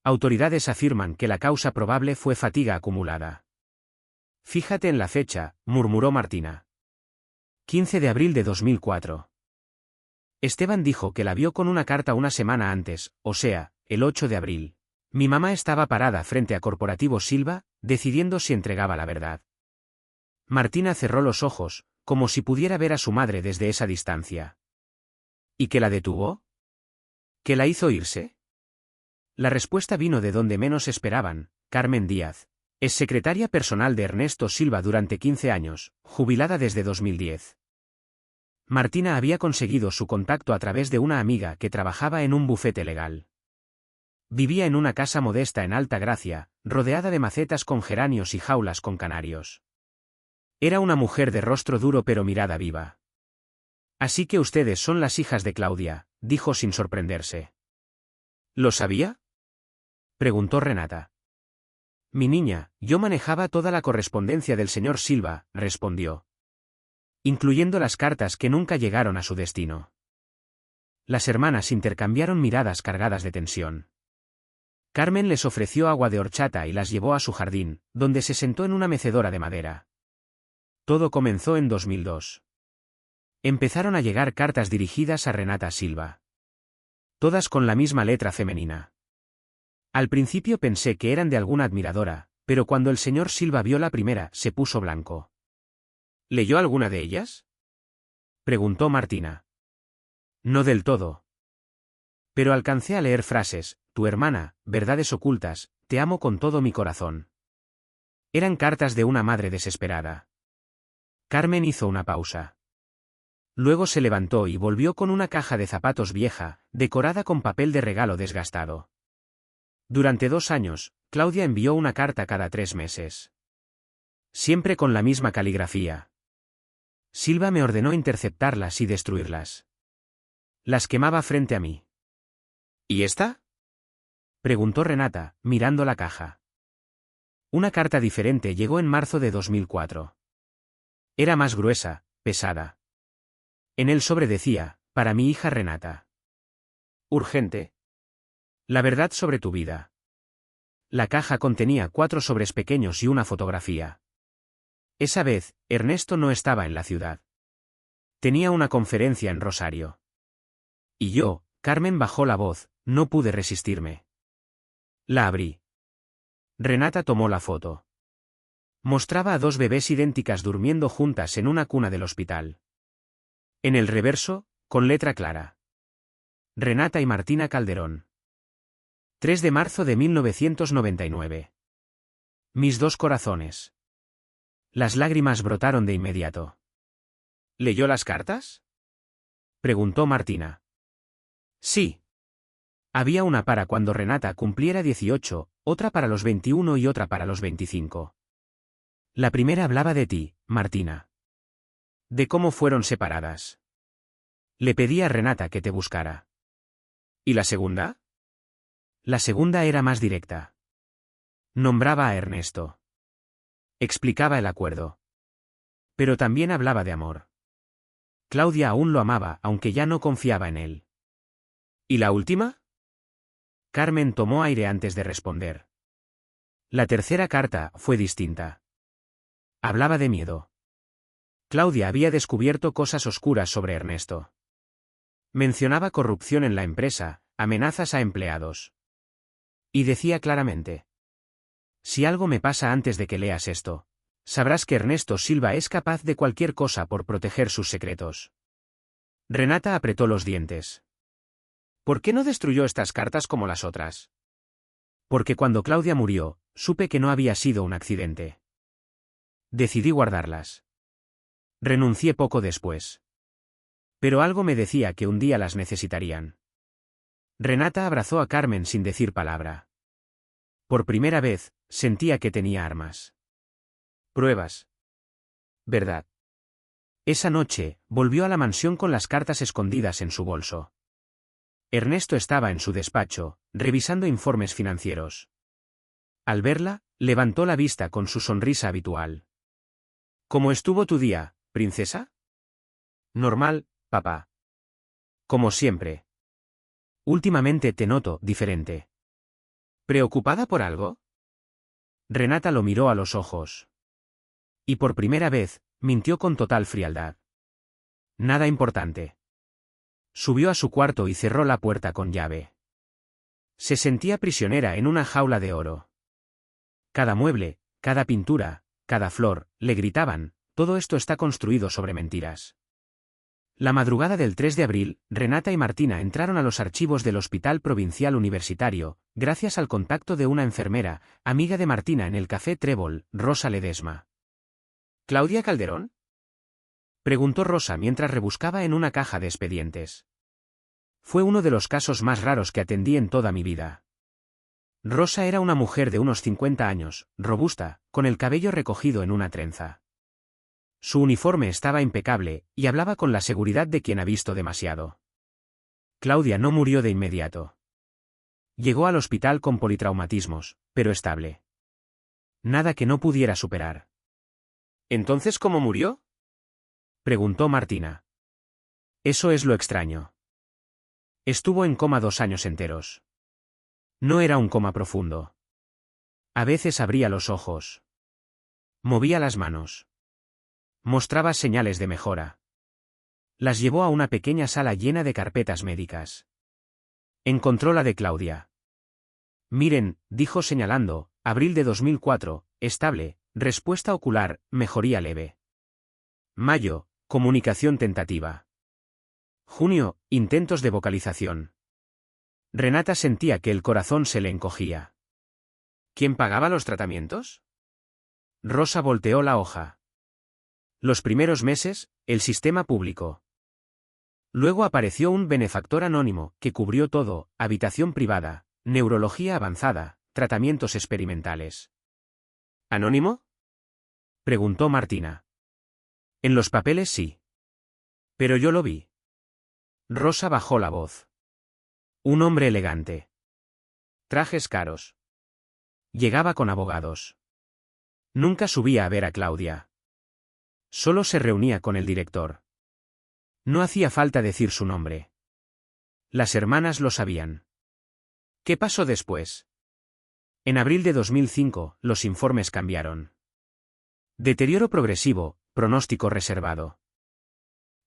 Autoridades afirman que la causa probable fue fatiga acumulada. Fíjate en la fecha, murmuró Martina. 15 de abril de 2004. Esteban dijo que la vio con una carta una semana antes, o sea, el 8 de abril. Mi mamá estaba parada frente a Corporativo Silva, decidiendo si entregaba la verdad. Martina cerró los ojos, como si pudiera ver a su madre desde esa distancia. ¿Y qué la detuvo? ¿Qué la hizo irse? La respuesta vino de donde menos esperaban. Carmen Díaz. Es secretaria personal de Ernesto Silva durante 15 años, jubilada desde 2010. Martina había conseguido su contacto a través de una amiga que trabajaba en un bufete legal. Vivía en una casa modesta en Alta Gracia, rodeada de macetas con geranios y jaulas con canarios. Era una mujer de rostro duro pero mirada viva. Así que ustedes son las hijas de Claudia, dijo sin sorprenderse. ¿Lo sabía?, preguntó Renata. Mi niña, yo manejaba toda la correspondencia del señor Silva, respondió. Incluyendo las cartas que nunca llegaron a su destino. Las hermanas intercambiaron miradas cargadas de tensión. Carmen les ofreció agua de horchata y las llevó a su jardín, donde se sentó en una mecedora de madera. Todo comenzó en 2002. Empezaron a llegar cartas dirigidas a Renata Silva. Todas con la misma letra femenina. Al principio pensé que eran de alguna admiradora, pero cuando el señor Silva vio la primera, se puso blanco. ¿Leyó alguna de ellas?, preguntó Martina. No del todo. Pero alcancé a leer frases: tu hermana, verdades ocultas, te amo con todo mi corazón. Eran cartas de una madre desesperada. Carmen hizo una pausa. Luego se levantó y volvió con una caja de zapatos vieja, decorada con papel de regalo desgastado. Durante 2 años, Claudia envió una carta cada 3 meses. Siempre con la misma caligrafía. Silva me ordenó interceptarlas y destruirlas. Las quemaba frente a mí. ¿Y esta?, preguntó Renata, mirando la caja. Una carta diferente llegó en marzo de 2004. Era más gruesa, pesada. En el sobre decía: para mi hija Renata. Urgente. La verdad sobre tu vida. La caja contenía 4 sobres pequeños y una fotografía. Esa vez, Ernesto no estaba en la ciudad. Tenía una conferencia en Rosario. Y yo, Carmen bajó la voz, no pude resistirme. La abrí. Renata tomó la foto. Mostraba a 2 bebés idénticas durmiendo juntas en una cuna del hospital. En el reverso, con letra clara: Renata y Martina Calderón. 3 de marzo de 1999. Mis dos corazones. Las lágrimas brotaron de inmediato. ¿Leyó las cartas?, preguntó Martina. Sí. Había una para cuando Renata cumpliera 18, otra para los 21 y otra para los 25. La primera hablaba de ti, Martina. De cómo fueron separadas. Le pedí a Renata que te buscara. ¿Y la segunda? La segunda era más directa. Nombraba a Ernesto. Explicaba el acuerdo. Pero también hablaba de amor. Claudia aún lo amaba, aunque ya no confiaba en él. ¿Y la última? Carmen tomó aire antes de responder. La tercera carta fue distinta. Hablaba de miedo. Claudia había descubierto cosas oscuras sobre Ernesto. Mencionaba corrupción en la empresa, amenazas a empleados. Y decía claramente: si algo me pasa antes de que leas esto, sabrás que Ernesto Silva es capaz de cualquier cosa por proteger sus secretos. Renata apretó los dientes. ¿Por qué no destruyó estas cartas como las otras? Porque cuando Claudia murió, supe que no había sido un accidente. Decidí guardarlas. Renuncié poco después. Pero algo me decía que un día las necesitarían. Renata abrazó a Carmen sin decir palabra. Por primera vez, sentía que tenía armas. Pruebas. ¿Verdad? Esa noche, volvió a la mansión con las cartas escondidas en su bolso. Ernesto estaba en su despacho, revisando informes financieros. Al verla, levantó la vista con su sonrisa habitual. ¿Cómo estuvo tu día, princesa? Normal, papá. Como siempre. Últimamente te noto diferente. ¿Preocupada por algo? Renata lo miró a los ojos. Y por primera vez, mintió con total frialdad. Nada importante. Subió a su cuarto y cerró la puerta con llave. Se sentía prisionera en una jaula de oro. Cada mueble, cada pintura, cada flor, le gritaban: todo esto está construido sobre mentiras. La madrugada del 3 de abril, Renata y Martina entraron a los archivos del Hospital Provincial Universitario, gracias al contacto de una enfermera, amiga de Martina en el Café Trébol, Rosa Ledesma. ¿Claudia Calderón?, preguntó Rosa mientras rebuscaba en una caja de expedientes. Fue uno de los casos más raros que atendí en toda mi vida. Rosa era una mujer de unos 50 años, robusta, con el cabello recogido en una trenza. Su uniforme estaba impecable, y hablaba con la seguridad de quien ha visto demasiado. Claudia no murió de inmediato. Llegó al hospital con politraumatismos, pero estable. Nada que no pudiera superar. ¿Entonces cómo murió?, preguntó Martina. Eso es lo extraño. Estuvo en coma 2 años enteros. No era un coma profundo. A veces abría los ojos. Movía las manos. Mostraba señales de mejora. Las llevó a una pequeña sala llena de carpetas médicas. Encontró la de Claudia. Miren, dijo señalando: abril de 2004, estable, respuesta ocular, mejoría leve. Mayo, comunicación tentativa. Junio, intentos de vocalización. Renata sentía que el corazón se le encogía. ¿Quién pagaba los tratamientos? Rosa volteó la hoja. Los primeros meses, el sistema público. Luego apareció un benefactor anónimo, que cubrió todo: habitación privada, neurología avanzada, tratamientos experimentales. ¿Anónimo?, preguntó Martina. En los papeles sí. Pero yo lo vi. Rosa bajó la voz. Un hombre elegante. Trajes caros. Llegaba con abogados. Nunca subía a ver a Claudia. Solo se reunía con el director. No hacía falta decir su nombre. Las hermanas lo sabían. ¿Qué pasó después? En abril de 2005, los informes cambiaron. Deterioro progresivo, pronóstico reservado.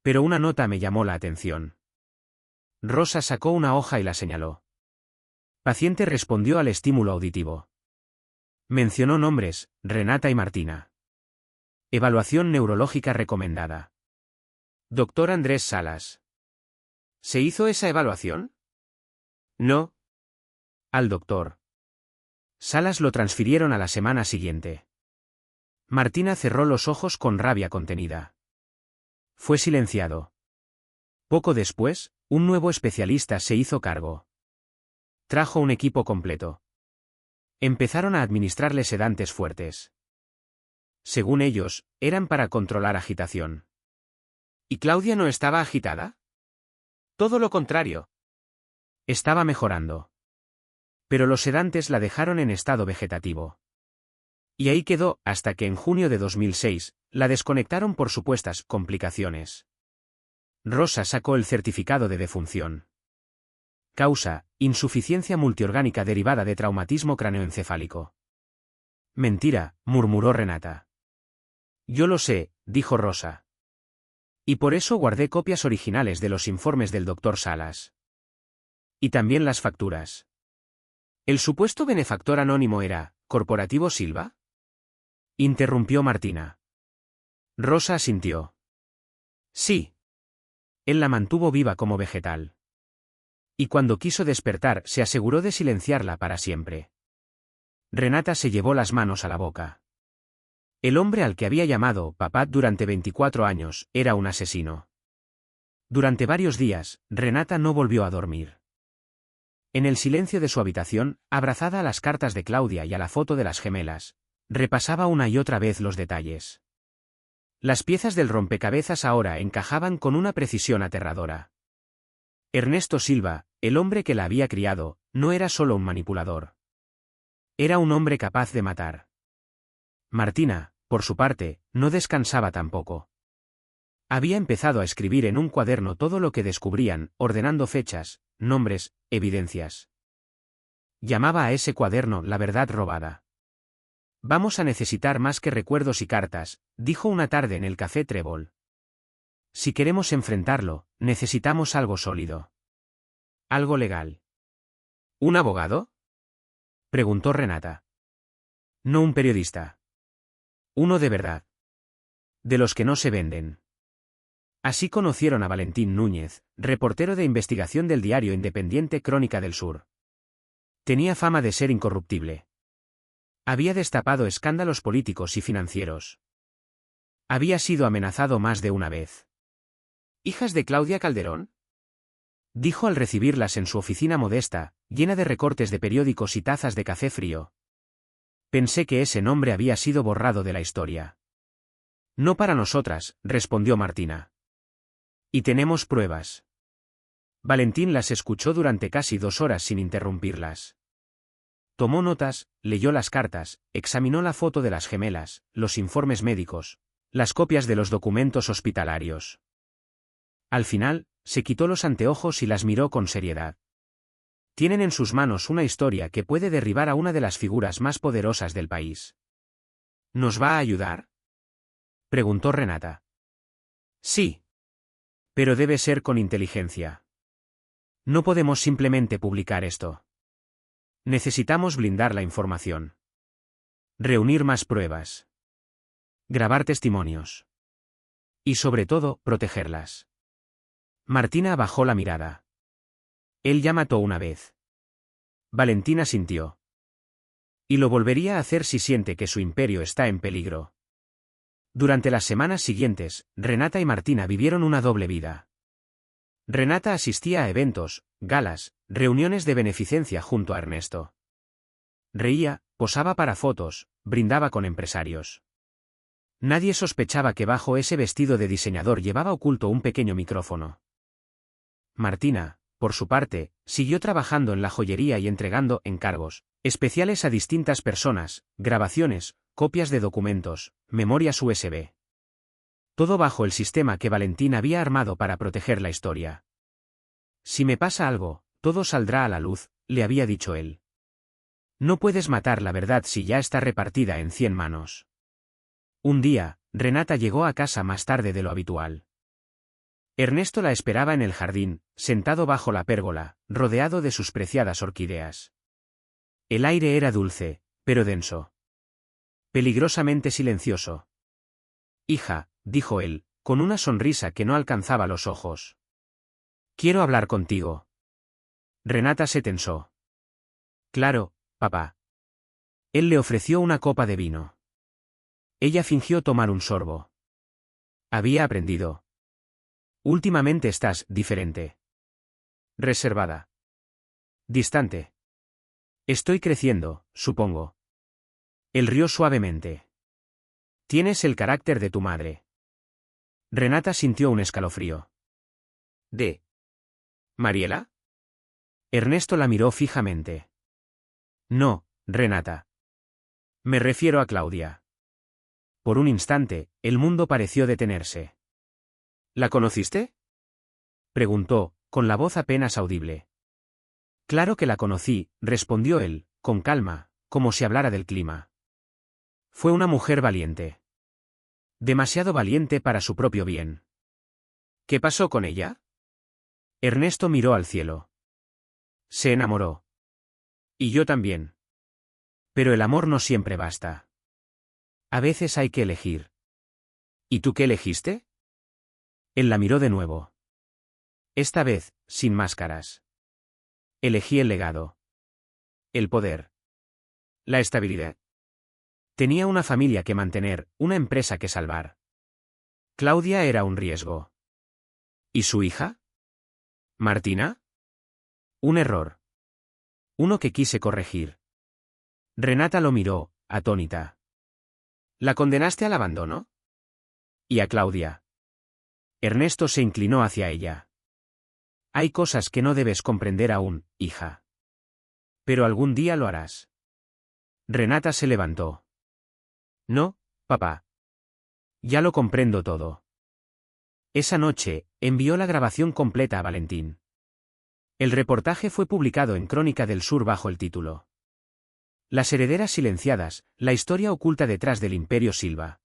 Pero una nota me llamó la atención. Rosa sacó una hoja y la señaló. Paciente respondió al estímulo auditivo. Mencionó nombres: Renata y Martina. Evaluación neurológica recomendada. Dr. Andrés Salas. ¿Se hizo esa evaluación? No. Al doctor Salas lo transfirieron a la semana siguiente. Martina cerró los ojos con rabia contenida. Fue silenciado. Poco después, un nuevo especialista se hizo cargo. Trajo un equipo completo. Empezaron a administrarle sedantes fuertes. Según ellos, eran para controlar agitación. ¿Y Claudia no estaba agitada? Todo lo contrario. Estaba mejorando. Pero los sedantes la dejaron en estado vegetativo. Y ahí quedó, hasta que en junio de 2006, la desconectaron por supuestas complicaciones. Rosa sacó el certificado de defunción. Causa: insuficiencia multiorgánica derivada de traumatismo craneoencefálico. Mentira, murmuró Renata. Yo lo sé, dijo Rosa. Y por eso guardé copias originales de los informes del doctor Salas. Y también las facturas. ¿El supuesto benefactor anónimo era Corporativo Silva? Interrumpió Martina. Rosa asintió. Sí. Él la mantuvo viva como vegetal. Y cuando quiso despertar, se aseguró de silenciarla para siempre. Renata se llevó las manos a la boca. El hombre al que había llamado papá durante 24 años era un asesino. Durante varios días, Renata no volvió a dormir. En el silencio de su habitación, abrazada a las cartas de Claudia y a la foto de las gemelas, repasaba una y otra vez los detalles. Las piezas del rompecabezas ahora encajaban con una precisión aterradora. Ernesto Silva, el hombre que la había criado, no era solo un manipulador. Era un hombre capaz de matar. Martina, por su parte, no descansaba tampoco. Había empezado a escribir en un cuaderno todo lo que descubrían, ordenando fechas, nombres, evidencias. Llamaba a ese cuaderno La verdad robada. Vamos a necesitar más que recuerdos y cartas, dijo una tarde en el café Trébol. Si queremos enfrentarlo, necesitamos algo sólido. Algo legal. ¿Un abogado? Preguntó Renata. No un periodista. Uno de verdad. De los que no se venden. Así conocieron a Valentín Núñez, reportero de investigación del diario independiente Crónica del Sur. Tenía fama de ser incorruptible. Había destapado escándalos políticos y financieros. Había sido amenazado más de una vez. ¿Hijas de Claudia Calderón? Dijo al recibirlas en su oficina modesta, llena de recortes de periódicos y tazas de café frío. Pensé que ese nombre había sido borrado de la historia. No para nosotras, respondió Martina. Y tenemos pruebas. Valentín las escuchó durante casi 2 horas sin interrumpirlas. Tomó notas, leyó las cartas, examinó la foto de las gemelas, los informes médicos, las copias de los documentos hospitalarios. Al final, se quitó los anteojos y las miró con seriedad. Tienen en sus manos una historia que puede derribar a una de las figuras más poderosas del país. ¿Nos va a ayudar? Preguntó Renata. Sí. Pero debe ser con inteligencia. No podemos simplemente publicar esto. Necesitamos blindar la información. Reunir más pruebas. Grabar testimonios. Y sobre todo, protegerlas. Martina bajó la mirada. Él ya mató una vez. Valentina sintió. Y lo volvería a hacer si siente que su imperio está en peligro. Durante las semanas siguientes, Renata y Martina vivieron una doble vida. Renata asistía a eventos, galas, reuniones de beneficencia junto a Ernesto. Reía, posaba para fotos, brindaba con empresarios. Nadie sospechaba que bajo ese vestido de diseñador llevaba oculto un pequeño micrófono. Martina, por su parte, siguió trabajando en la joyería y entregando encargos especiales a distintas personas, grabaciones, copias de documentos, memorias USB. Todo bajo el sistema que Valentín había armado para proteger la historia. Si me pasa algo, todo saldrá a la luz, le había dicho él. No puedes matar la verdad si ya está repartida en 100 manos. Un día, Renata llegó a casa más tarde de lo habitual. Ernesto la esperaba en el jardín, sentado bajo la pérgola, rodeado de sus preciadas orquídeas. El aire era dulce, pero denso. Peligrosamente silencioso. Hija, dijo él, con una sonrisa que no alcanzaba los ojos. Quiero hablar contigo. Renata se tensó. Claro, papá. Él le ofreció una copa de vino. Ella fingió tomar un sorbo. Había aprendido. Últimamente estás diferente. Reservada. Distante. Estoy creciendo, supongo. Él rió suavemente. Tienes el carácter de tu madre. Renata sintió un escalofrío. ¿De Mariela? Ernesto la miró fijamente. No, Renata. Me refiero a Claudia. Por un instante, el mundo pareció detenerse. ¿La conociste? Preguntó, con la voz apenas audible. Claro que la conocí, respondió él, con calma, como si hablara del clima. Fue una mujer valiente. Demasiado valiente para su propio bien. ¿Qué pasó con ella? Ernesto miró al cielo. Se enamoró. Y yo también. Pero el amor no siempre basta. A veces hay que elegir. ¿Y tú qué elegiste? Él la miró de nuevo. Esta vez, sin máscaras. Elegí el legado. El poder. La estabilidad. Tenía una familia que mantener, una empresa que salvar. Claudia era un riesgo. ¿Y su hija? ¿Martina? Un error. Uno que quise corregir. Renata lo miró, atónita. ¿La condenaste al abandono? ¿Y a Claudia? Ernesto se inclinó hacia ella. Hay cosas que no debes comprender aún, hija. Pero algún día lo harás. Renata se levantó. No, papá. Ya lo comprendo todo. Esa noche, envió la grabación completa a Valentín. El reportaje fue publicado en Crónica del Sur bajo el título Las herederas silenciadas, la historia oculta detrás del Imperio Silva.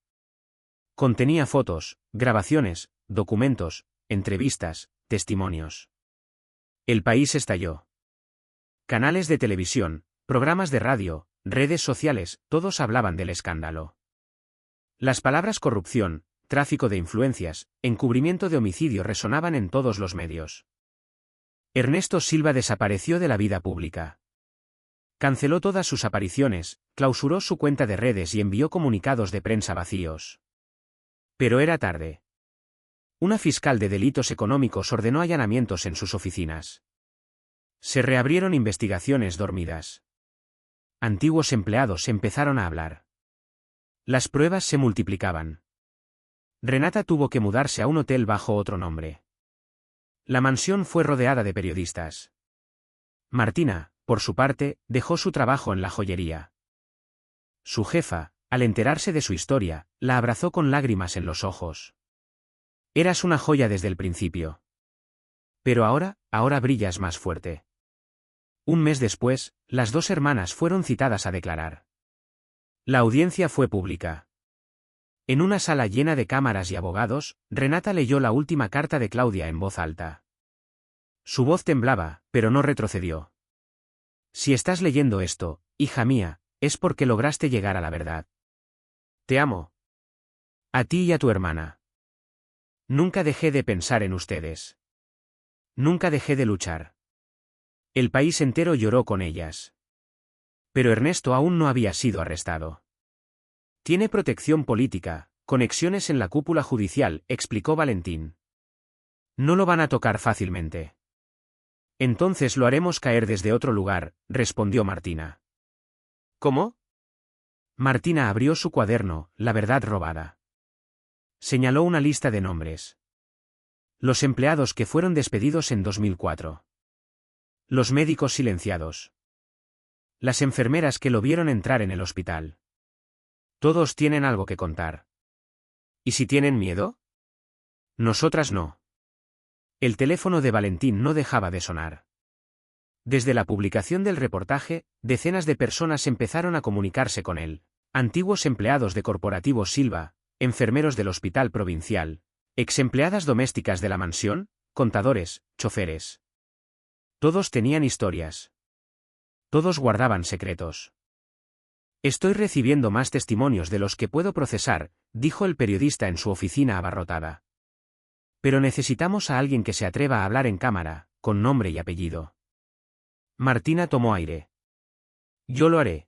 Contenía fotos, grabaciones, documentos, entrevistas, testimonios. El país estalló. Canales de televisión, programas de radio, redes sociales, todos hablaban del escándalo. Las palabras corrupción, tráfico de influencias, encubrimiento de homicidio resonaban en todos los medios. Ernesto Silva desapareció de la vida pública. Canceló todas sus apariciones, clausuró su cuenta de redes y envió comunicados de prensa vacíos. Pero era tarde. Una fiscal de delitos económicos ordenó allanamientos en sus oficinas. Se reabrieron investigaciones dormidas. Antiguos empleados empezaron a hablar. Las pruebas se multiplicaban. Renata tuvo que mudarse a un hotel bajo otro nombre. La mansión fue rodeada de periodistas. Martina, por su parte, dejó su trabajo en la joyería. Su jefa, al enterarse de su historia, la abrazó con lágrimas en los ojos. Eras una joya desde el principio. Pero ahora brillas más fuerte. Un mes después, las dos hermanas fueron citadas a declarar. La audiencia fue pública. En una sala llena de cámaras y abogados, Renata leyó la última carta de Claudia en voz alta. Su voz temblaba, pero no retrocedió. Si estás leyendo esto, hija mía, es porque lograste llegar a la verdad. Te amo. A ti y a tu hermana. Nunca dejé de pensar en ustedes. Nunca dejé de luchar. El país entero lloró con ellas. Pero Ernesto aún no había sido arrestado. Tiene protección política, conexiones en la cúpula judicial, explicó Valentín. No lo van a tocar fácilmente. Entonces lo haremos caer desde otro lugar, respondió Martina. ¿Cómo? Martina abrió su cuaderno, La verdad robada. Señaló una lista de nombres. Los empleados que fueron despedidos en 2004. Los médicos silenciados. Las enfermeras que lo vieron entrar en el hospital. Todos tienen algo que contar. ¿Y si tienen miedo? Nosotras no. El teléfono de Valentín no dejaba de sonar. Desde la publicación del reportaje, decenas de personas empezaron a comunicarse con él. Antiguos empleados de Corporativo Silva, enfermeros del hospital provincial, exempleadas domésticas de la mansión, contadores, choferes. Todos tenían historias. Todos guardaban secretos. Estoy recibiendo más testimonios de los que puedo procesar, dijo el periodista en su oficina abarrotada. Pero necesitamos a alguien que se atreva a hablar en cámara, con nombre y apellido. Martina tomó aire. Yo lo haré.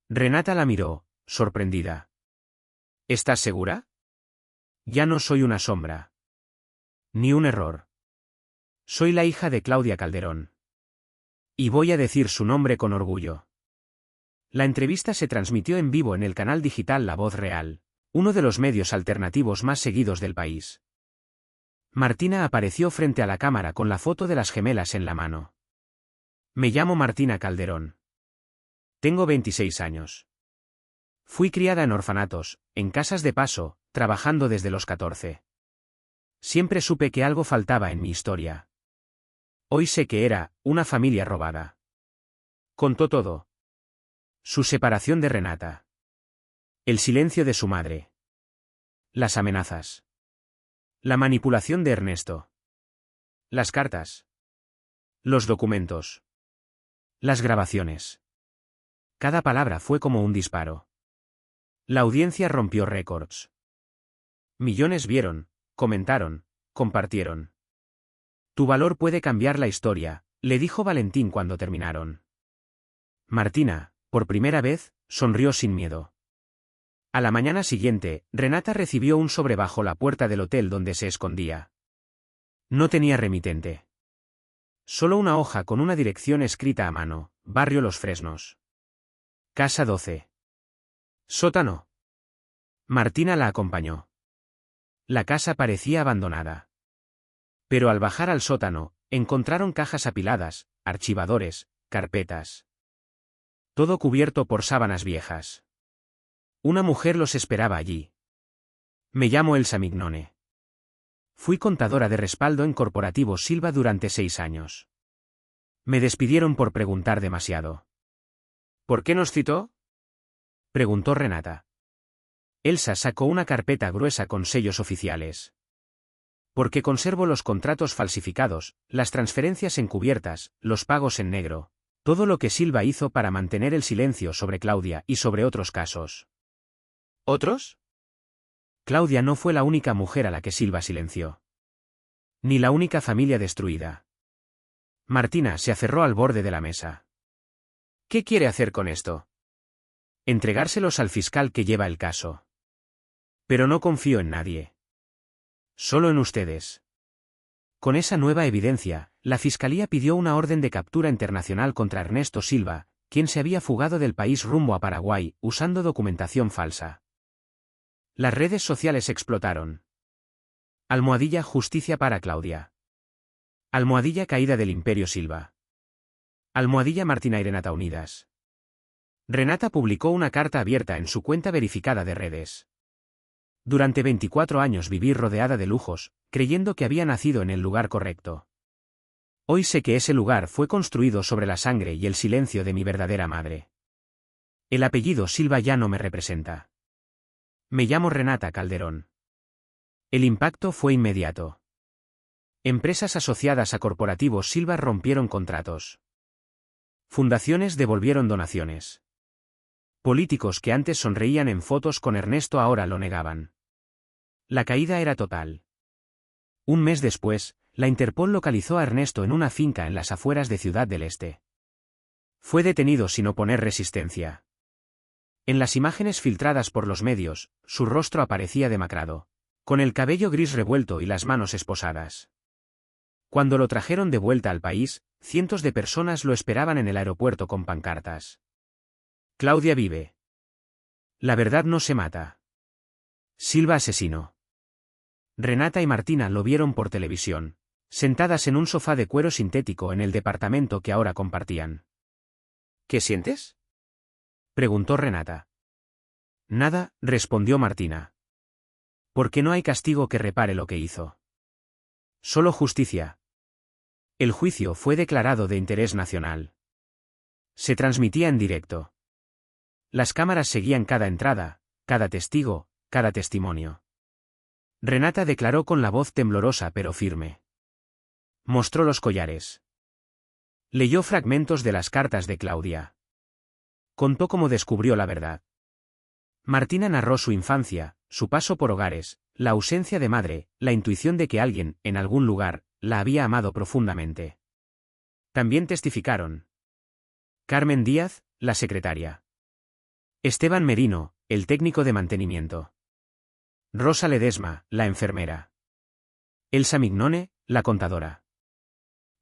Renata la miró, sorprendida. ¿Estás segura? Ya no soy una sombra. Ni un error. Soy la hija de Claudia Calderón. Y voy a decir su nombre con orgullo. La entrevista se transmitió en vivo en el canal digital La Voz Real, uno de los medios alternativos más seguidos del país. Martina apareció frente a la cámara con la foto de las gemelas en la mano. Me llamo Martina Calderón. Tengo 26 años. Fui criada en orfanatos, en casas de paso, trabajando desde los 14. Siempre supe que algo faltaba en mi historia. Hoy sé que era una familia robada. Contó todo. Su separación de Renata. El silencio de su madre. Las amenazas. La manipulación de Ernesto. Las cartas. Los documentos. Las grabaciones. Cada palabra fue como un disparo. La audiencia rompió récords. Millones vieron, comentaron, compartieron. Tu valor puede cambiar la historia, le dijo Valentín cuando terminaron. Martina, por primera vez, sonrió sin miedo. A la mañana siguiente, Renata recibió un sobre bajo la puerta del hotel donde se escondía. No tenía remitente. Solo una hoja con una dirección escrita a mano, Barrio Los Fresnos. Casa 12. Sótano. Martina la acompañó. La casa parecía abandonada. Pero al bajar al sótano, encontraron cajas apiladas, archivadores, carpetas. Todo cubierto por sábanas viejas. Una mujer los esperaba allí. Me llamo Elsa Mignone. Fui contadora de respaldo en Corporativo Silva durante 6 años. Me despidieron por preguntar demasiado. ¿Por qué nos citó? Preguntó Renata. Elsa sacó una carpeta gruesa con sellos oficiales. Porque conservo los contratos falsificados, las transferencias encubiertas, los pagos en negro, todo lo que Silva hizo para mantener el silencio sobre Claudia y sobre otros casos. ¿Otros? Claudia no fue la única mujer a la que Silva silenció. Ni la única familia destruida. Martina se aferró al borde de la mesa. ¿Qué quiere hacer con esto? Entregárselos al fiscal que lleva el caso. Pero no confío en nadie. Solo en ustedes. Con esa nueva evidencia, la fiscalía pidió una orden de captura internacional contra Ernesto Silva, quien se había fugado del país rumbo a Paraguay, usando documentación falsa. Las redes sociales explotaron. Almohadilla justicia para Claudia. Almohadilla caída del Imperio Silva. Almohadilla Martina y Renata unidas. Renata publicó una carta abierta en su cuenta verificada de redes. Durante 24 años viví rodeada de lujos, creyendo que había nacido en el lugar correcto. Hoy sé que ese lugar fue construido sobre la sangre y el silencio de mi verdadera madre. El apellido Silva ya no me representa. Me llamo Renata Calderón. El impacto fue inmediato. Empresas asociadas a Corporativos Silva rompieron contratos. Fundaciones devolvieron donaciones. Políticos que antes sonreían en fotos con Ernesto ahora lo negaban. La caída era total. Un mes después, la Interpol localizó a Ernesto en una finca en las afueras de Ciudad del Este. Fue detenido sin oponer resistencia. En las imágenes filtradas por los medios, su rostro aparecía demacrado, con el cabello gris revuelto y las manos esposadas. Cuando lo trajeron de vuelta al país, cientos de personas lo esperaban en el aeropuerto con pancartas. Claudia vive. La verdad no se mata. Silva asesino. Renata y Martina lo vieron por televisión, sentadas en un sofá de cuero sintético en el departamento que ahora compartían. ¿Qué sientes? Preguntó Renata. Nada, respondió Martina. Porque no hay castigo que repare lo que hizo. Solo justicia. El juicio fue declarado de interés nacional. Se transmitía en directo. Las cámaras seguían cada entrada, cada testigo, cada testimonio. Renata declaró con la voz temblorosa pero firme. Mostró los collares. Leyó fragmentos de las cartas de Claudia. Contó cómo descubrió la verdad. Martina narró su infancia, su paso por hogares, la ausencia de madre, la intuición de que alguien, en algún lugar, la había amado profundamente. También testificaron Carmen Díaz, la secretaria. Esteban Merino, el técnico de mantenimiento. Rosa Ledesma, la enfermera. Elsa Mignone, la contadora.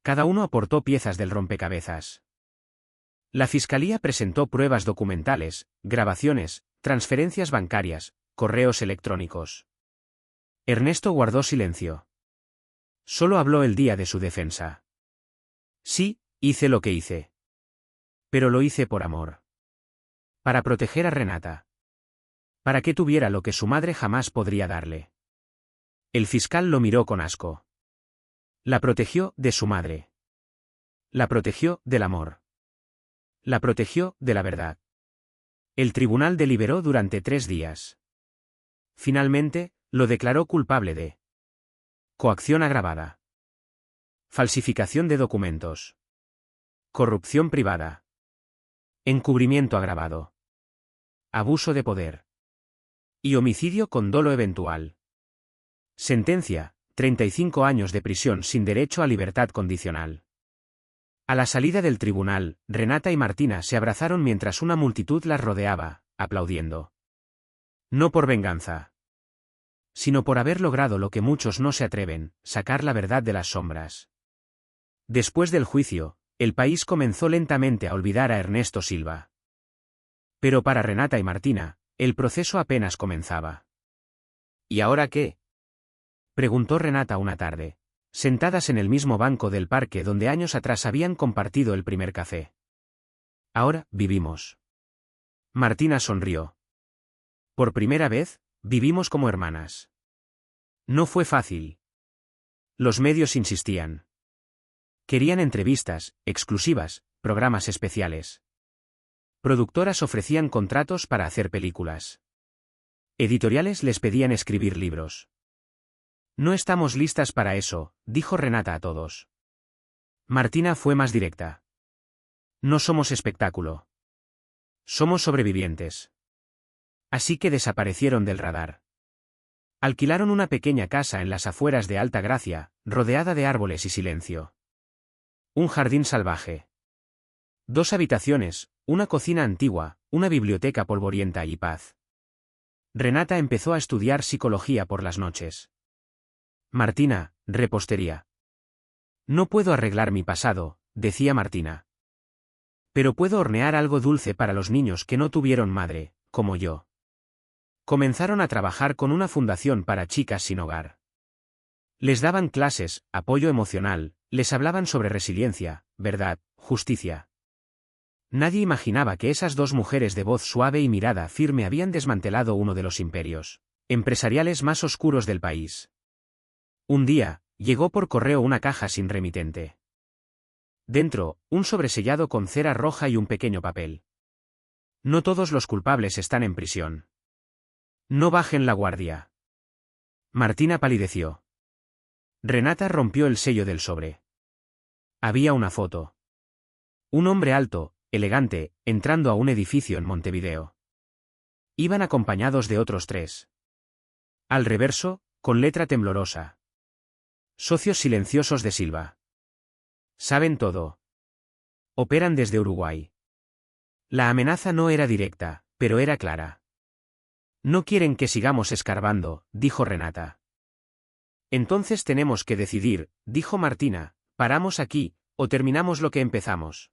Cada uno aportó piezas del rompecabezas. La fiscalía presentó pruebas documentales, grabaciones, transferencias bancarias, correos electrónicos. Ernesto guardó silencio. Solo habló el día de su defensa. Sí, hice lo que hice. Pero lo hice por amor. Para proteger a Renata. Para que tuviera lo que su madre jamás podría darle. El fiscal lo miró con asco. La protegió de su madre. La protegió del amor. La protegió de la verdad. El tribunal deliberó durante 3 días. Finalmente, lo declaró culpable de coacción agravada, falsificación de documentos, corrupción privada, encubrimiento agravado, abuso de poder y homicidio con dolo eventual. Sentencia: 35 años de prisión sin derecho a libertad condicional. A la salida del tribunal, Renata y Martina se abrazaron mientras una multitud las rodeaba, aplaudiendo. No por venganza, sino por haber logrado lo que muchos no se atreven, sacar la verdad de las sombras. Después del juicio, el país comenzó lentamente a olvidar a Ernesto Silva. Pero para Renata y Martina, el proceso apenas comenzaba. ¿Y ahora qué?, preguntó Renata una tarde, sentadas en el mismo banco del parque donde años atrás habían compartido el primer café. Ahora, vivimos. Martina sonrió. Por primera vez, vivimos como hermanas. No fue fácil. Los medios insistían. Querían entrevistas, exclusivas, programas especiales. Productoras ofrecían contratos para hacer películas. Editoriales les pedían escribir libros. No estamos listas para eso, dijo Renata a todos. Martina fue más directa. No somos espectáculo. Somos sobrevivientes. Así que desaparecieron del radar. Alquilaron una pequeña casa en las afueras de Alta Gracia, rodeada de árboles y silencio. Un jardín salvaje. 2 habitaciones, una cocina antigua, una biblioteca polvorienta y paz. Renata empezó a estudiar psicología por las noches. Martina, repostería. No puedo arreglar mi pasado, decía Martina. Pero puedo hornear algo dulce para los niños que no tuvieron madre, como yo. Comenzaron a trabajar con una fundación para chicas sin hogar. Les daban clases, apoyo emocional, les hablaban sobre resiliencia, verdad, justicia. Nadie imaginaba que esas 2 mujeres de voz suave y mirada firme habían desmantelado uno de los imperios empresariales más oscuros del país. Un día, llegó por correo una caja sin remitente. Dentro, un sobresellado con cera roja y un pequeño papel. No todos los culpables están en prisión. No bajen la guardia. Martina palideció. Renata rompió el sello del sobre. Había una foto. Un hombre alto, elegante, entrando a un edificio en Montevideo. Iban acompañados de otros 3. Al reverso, con letra temblorosa. Socios silenciosos de Silva. Saben todo. Operan desde Uruguay. La amenaza no era directa, pero era clara. No quieren que sigamos escarbando, dijo Renata. Entonces tenemos que decidir, dijo Martina, ¿paramos aquí, o terminamos lo que empezamos?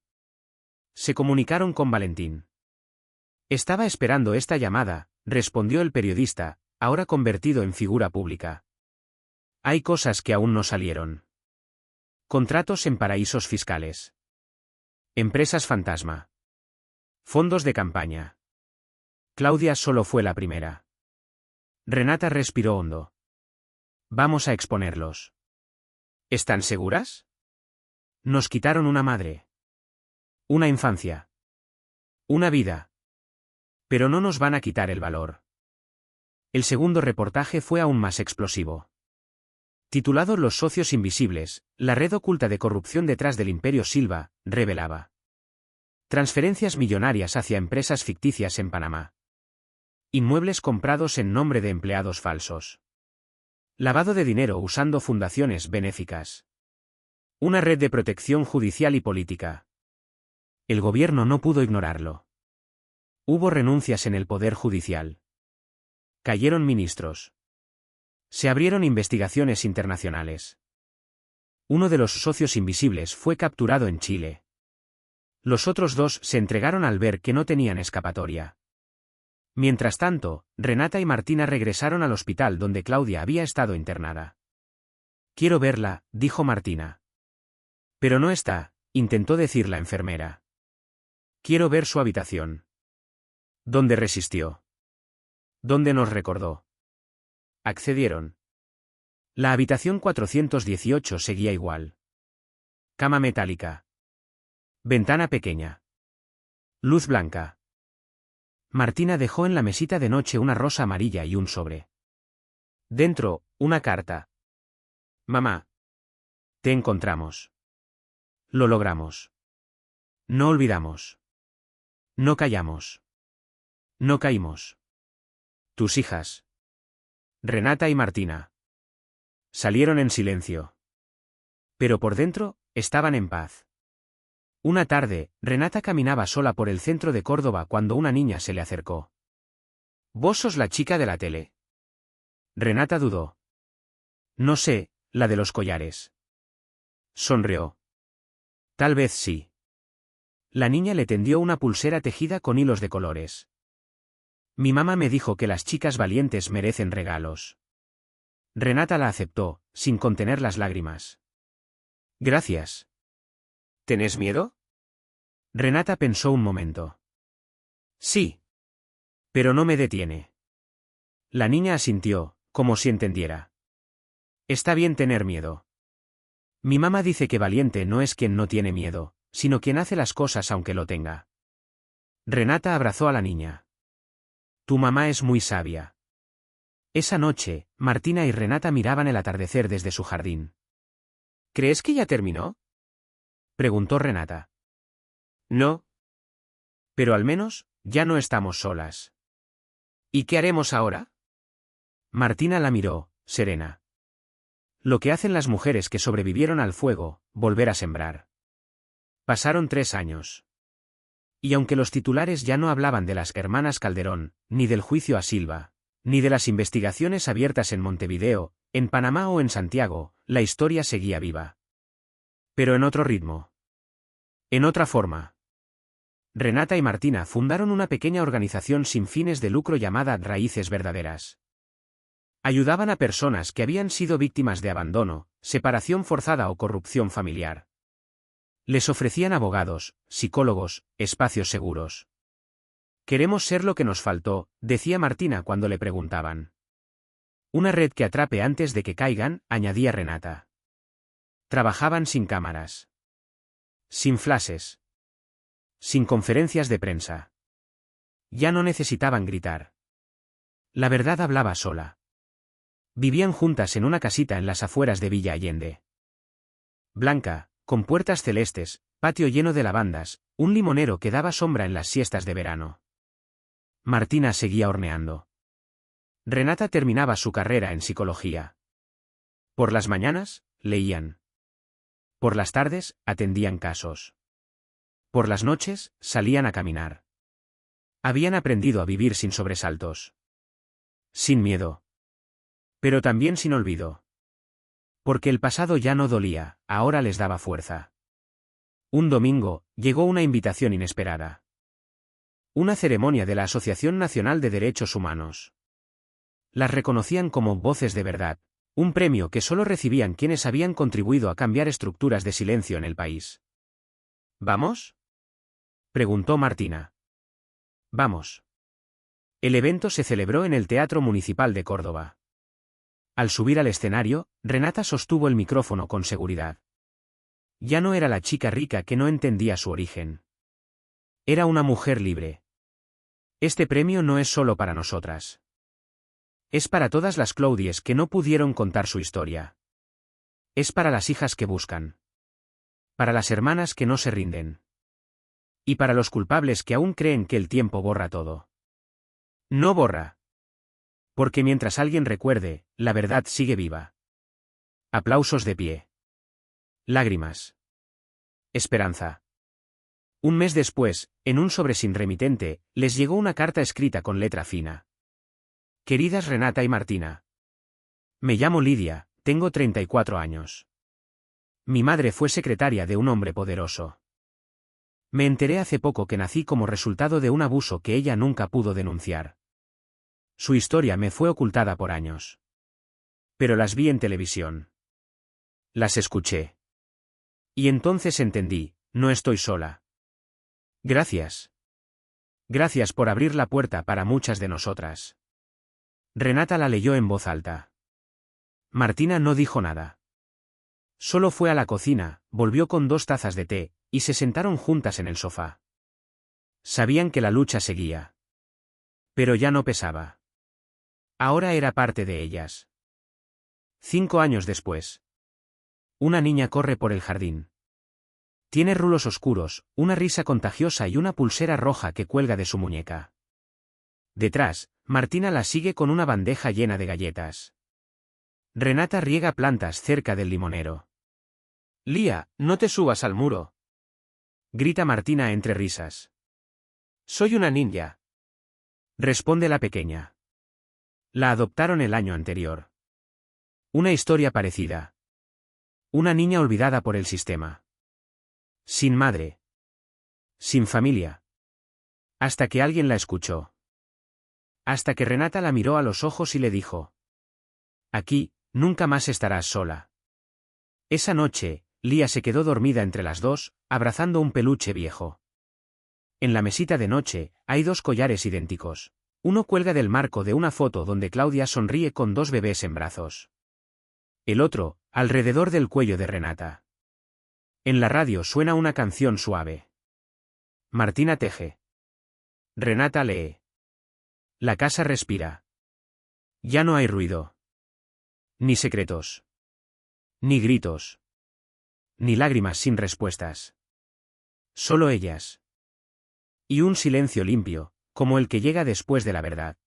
Se comunicaron con Valentín. Estaba esperando esta llamada, respondió el periodista, ahora convertido en figura pública. Hay cosas que aún no salieron. Contratos en paraísos fiscales. Empresas fantasma. Fondos de campaña. Claudia solo fue la primera. Renata respiró hondo. Vamos a exponerlos. ¿Están seguras? Nos quitaron una madre. Una infancia. Una vida. Pero no nos van a quitar el valor. El segundo reportaje fue aún más explosivo. Titulado Los socios invisibles, la red oculta de corrupción detrás del imperio Silva, revelaba. Transferencias millonarias hacia empresas ficticias en Panamá. Inmuebles comprados en nombre de empleados falsos. Lavado de dinero usando fundaciones benéficas. Una red de protección judicial y política. El gobierno no pudo ignorarlo. Hubo renuncias en el poder judicial. Cayeron ministros. Se abrieron investigaciones internacionales. Uno de los socios invisibles fue capturado en Chile. Los otros dos se entregaron al ver que no tenían escapatoria. Mientras tanto, Renata y Martina regresaron al hospital donde Claudia había estado internada. «Quiero verla», dijo Martina. «Pero no está», intentó decir la enfermera. «Quiero ver su habitación». ¿Dónde resistió? ¿Dónde nos recordó? Accedieron. La habitación 418 seguía igual. Cama metálica. Ventana pequeña. Luz blanca. Martina dejó en la mesita de noche una rosa amarilla y un sobre. Dentro, una carta. «Mamá. Te encontramos. Lo logramos. No olvidamos. No callamos. No caímos. Tus hijas. Renata y Martina. Salieron en silencio. Pero por dentro, estaban en paz. Una tarde, Renata caminaba sola por el centro de Córdoba cuando una niña se le acercó. «¿Vos sos la chica de la tele?» Renata dudó. «No sé, la de los collares». Sonrió. «Tal vez sí». La niña le tendió una pulsera tejida con hilos de colores. «Mi mamá me dijo que las chicas valientes merecen regalos». Renata la aceptó, sin contener las lágrimas. «Gracias». «¿Tenés miedo?» Renata pensó un momento. «Sí. Pero no me detiene». La niña asintió, como si entendiera. «Está bien tener miedo. Mi mamá dice que valiente no es quien no tiene miedo, sino quien hace las cosas aunque lo tenga». Renata abrazó a la niña. «Tu mamá es muy sabia». Esa noche, Martina y Renata miraban el atardecer desde su jardín. «¿Crees que ya terminó?», preguntó Renata. «No. Pero al menos, ya no estamos solas». «¿Y qué haremos ahora?». Martina la miró, serena. «Lo que hacen las mujeres que sobrevivieron al fuego, volver a sembrar». Pasaron 3 años. Y aunque los titulares ya no hablaban de las hermanas Calderón, ni del juicio a Silva, ni de las investigaciones abiertas en Montevideo, en Panamá o en Santiago, la historia seguía viva. Pero en otro ritmo. En otra forma. Renata y Martina fundaron una pequeña organización sin fines de lucro llamada Raíces Verdaderas. Ayudaban a personas que habían sido víctimas de abandono, separación forzada o corrupción familiar. Les ofrecían abogados, psicólogos, espacios seguros. «Queremos ser lo que nos faltó», decía Martina cuando le preguntaban. «Una red que atrape antes de que caigan», añadía Renata. Trabajaban sin cámaras. Sin flashes. Sin conferencias de prensa. Ya no necesitaban gritar. La verdad hablaba sola. Vivían juntas en una casita en las afueras de Villa Allende. Blanca, con puertas celestes, patio lleno de lavandas, un limonero que daba sombra en las siestas de verano. Martina seguía horneando. Renata terminaba su carrera en psicología. Por las mañanas, leían. Por las tardes, atendían casos. Por las noches, salían a caminar. Habían aprendido a vivir sin sobresaltos. Sin miedo. Pero también sin olvido. Porque el pasado ya no dolía, ahora les daba fuerza. Un domingo, llegó una invitación inesperada. Una ceremonia de la Asociación Nacional de Derechos Humanos. Las reconocían como voces de verdad, un premio que solo recibían quienes habían contribuido a cambiar estructuras de silencio en el país. ¿Vamos?, preguntó Martina. Vamos. El evento se celebró en el Teatro Municipal de Córdoba. Al subir al escenario, Renata sostuvo el micrófono con seguridad. Ya no era la chica rica que no entendía su origen. Era una mujer libre. Este premio no es solo para nosotras. Es para todas las Claudies que no pudieron contar su historia. Es para las hijas que buscan. Para las hermanas que no se rinden. Y para los culpables que aún creen que el tiempo borra todo. No borra. Porque mientras alguien recuerde, la verdad sigue viva. Aplausos de pie. Lágrimas. Esperanza. Un mes después, en un sobre sin remitente, les llegó una carta escrita con letra fina. Queridas Renata y Martina. Me llamo Lidia, tengo 34 años. Mi madre fue secretaria de un hombre poderoso. Me enteré hace poco que nací como resultado de un abuso que ella nunca pudo denunciar. Su historia me fue ocultada por años. Pero las vi en televisión. Las escuché. Y entonces entendí, no estoy sola. Gracias. Gracias por abrir la puerta para muchas de nosotras. Renata la leyó en voz alta. Martina no dijo nada. Solo fue a la cocina, volvió con 2 tazas de té, y se sentaron juntas en el sofá. Sabían que la lucha seguía. Pero ya no pesaba. Ahora era parte de ellas. 5 años después. Una niña corre por el jardín. Tiene rulos oscuros, una risa contagiosa y una pulsera roja que cuelga de su muñeca. Detrás, Martina la sigue con una bandeja llena de galletas. Renata riega plantas cerca del limonero. Lía, no te subas al muro. Grita Martina entre risas. Soy una ninja. Responde la pequeña. La adoptaron el año anterior. Una historia parecida. Una niña olvidada por el sistema. Sin madre. Sin familia. Hasta que alguien la escuchó. Hasta que Renata la miró a los ojos y le dijo. Aquí, nunca más estarás sola. Esa noche, Lía se quedó dormida entre las dos, abrazando un peluche viejo. En la mesita de noche, hay 2 collares idénticos. Uno cuelga del marco de una foto donde Claudia sonríe con 2 bebés en brazos. El otro, alrededor del cuello de Renata. En la radio suena una canción suave. Martina teje. Renata lee. La casa respira. Ya no hay ruido. Ni secretos. Ni gritos. Ni lágrimas sin respuestas. Solo ellas. Y un silencio limpio, como el que llega después de la verdad.